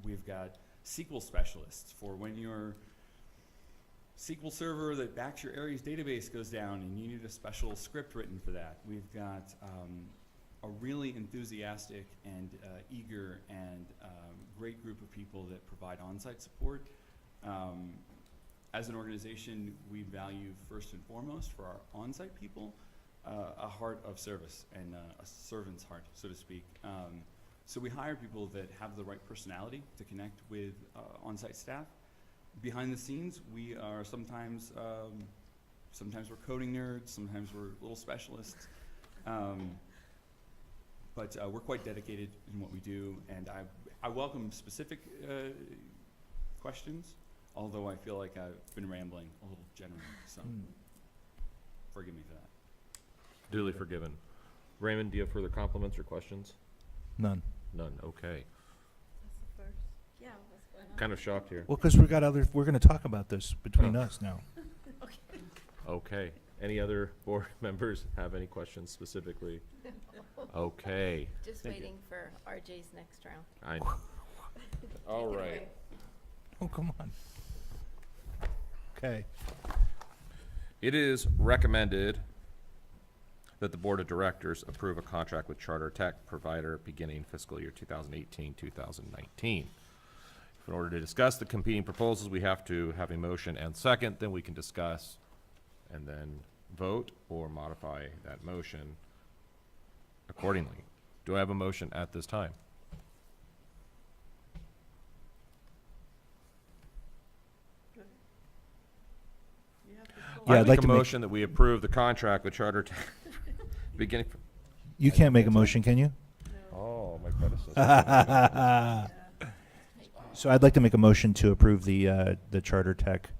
we've got SQL specialists for when your SQL server that backs your Aries database goes down and you need a special script written for that. We've got a really enthusiastic and eager and great group of people that provide on-site support. As an organization, we value first and foremost for our on-site people a heart of service and a servant's heart, so to speak. So we hire people that have the right personality to connect with on-site staff. Behind the scenes, we are sometimes we're coding nerds, sometimes we're little specialists. But we're quite dedicated in what we do, and I welcome specific questions, although I feel like I've been rambling a little generally, so forgive me for that. Duly forgiven. Raymond, do you have further compliments or questions? None. None, okay. That's the first. Yeah, what's going on? Kind of shocked here. Well, because we're going to talk about this between us now. Okay. Any other board members have any questions specifically? Okay. Just Thank you. waiting for RJ's next round. I All right. Oh, come on. Okay. It is recommended that the Board of Directors approve a contract with Charter Tech provider beginning fiscal year 2018-2019. In order to discuss the competing proposals, we have to have a motion and second, then we can discuss and then vote or modify that motion accordingly. Do I have a motion at this time? Yeah, I'd I'd make like a to make- motion that we approve the contract with Charter Tech beginning. You can't make a motion, can you? Oh, my predecessor. So I'd like to make a motion to approve the Charter Tech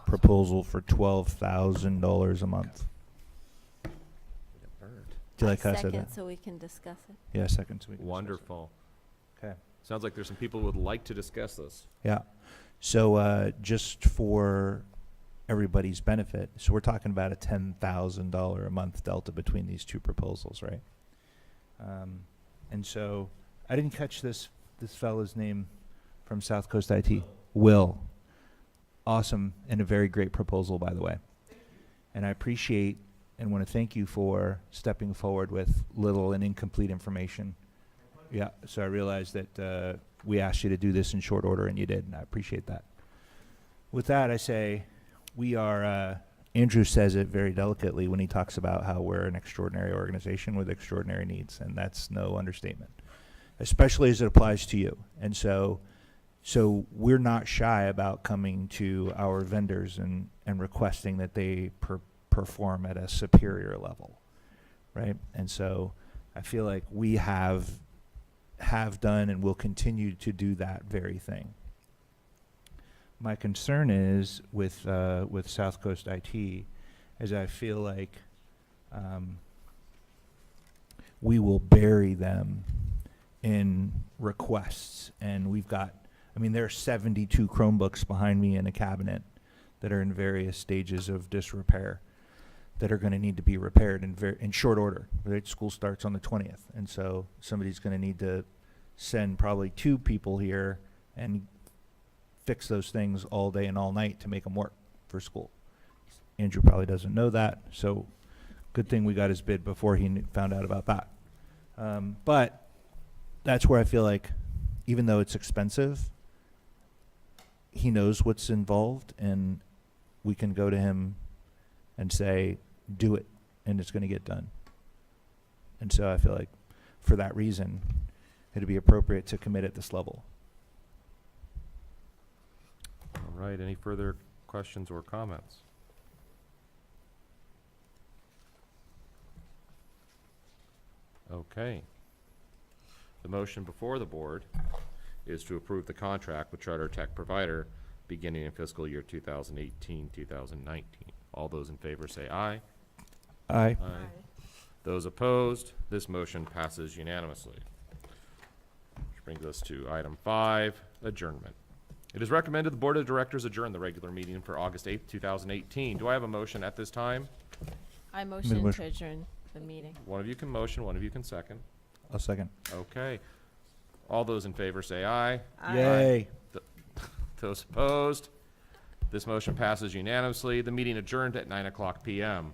proposal for $12,000 a month. Do you like how I said Second, that? so we can discuss it. Yeah, second. So we can discuss it. Wonderful. Okay. Sounds like there's some people who would like to discuss this. Yeah. So just for everybody's benefit, so we're talking about a $10,000 a month delta between these two proposals, right? And so I didn't catch this fella's name from South Coast IT. Will. Awesome and a very great proposal, by the way. And I appreciate and want to thank you for stepping forward with little and incomplete information. Yeah, so I realized that we asked you to do this in short order, and you did, and I appreciate that. With that, I say we are, Andrew says it very delicately when he talks about how we're an extraordinary organization with extraordinary needs, and that's no understatement, especially as it applies to you. And so we're not shy about coming to our vendors and requesting that they perform at a superior level, right? And so I feel like we have done and will continue to do that very thing. My concern is with South Coast IT, is I feel like we will bury them in requests, and we've got, I mean, there are 72 Chromebooks behind me in a cabinet that are in various stages of disrepair that are going to need to be repaired in short order. Right? School starts on the 20th, and so somebody's going to need to send probably 2 people here and fix those things all day and all night to make them work for school. Andrew probably doesn't know that, so good thing we got his bid before he found out about that. But that's where I feel like, even though it's expensive, he knows what's involved, and we can go to him and say, do it, and it's going to get done. And so I feel like for that reason, it'd be appropriate to commit at this level. All right, any further questions or comments? Okay. The motion before the board is to approve the contract with Charter Tech provider beginning in fiscal year 2018-2019. All those in favor say aye. Aye. Those opposed, this motion passes unanimously. Which brings us to item 5, adjournment. It is recommended the Board of Directors adjourn the regular meeting for August 8th, 2018. Do I have a motion at this time? I motion motion. to adjourn the meeting. One of you can motion, one of you can second. I'll second. Okay. All those in favor say aye. Yay. Those opposed, this motion passes unanimously. The meeting adjourned at 9:00 p.m.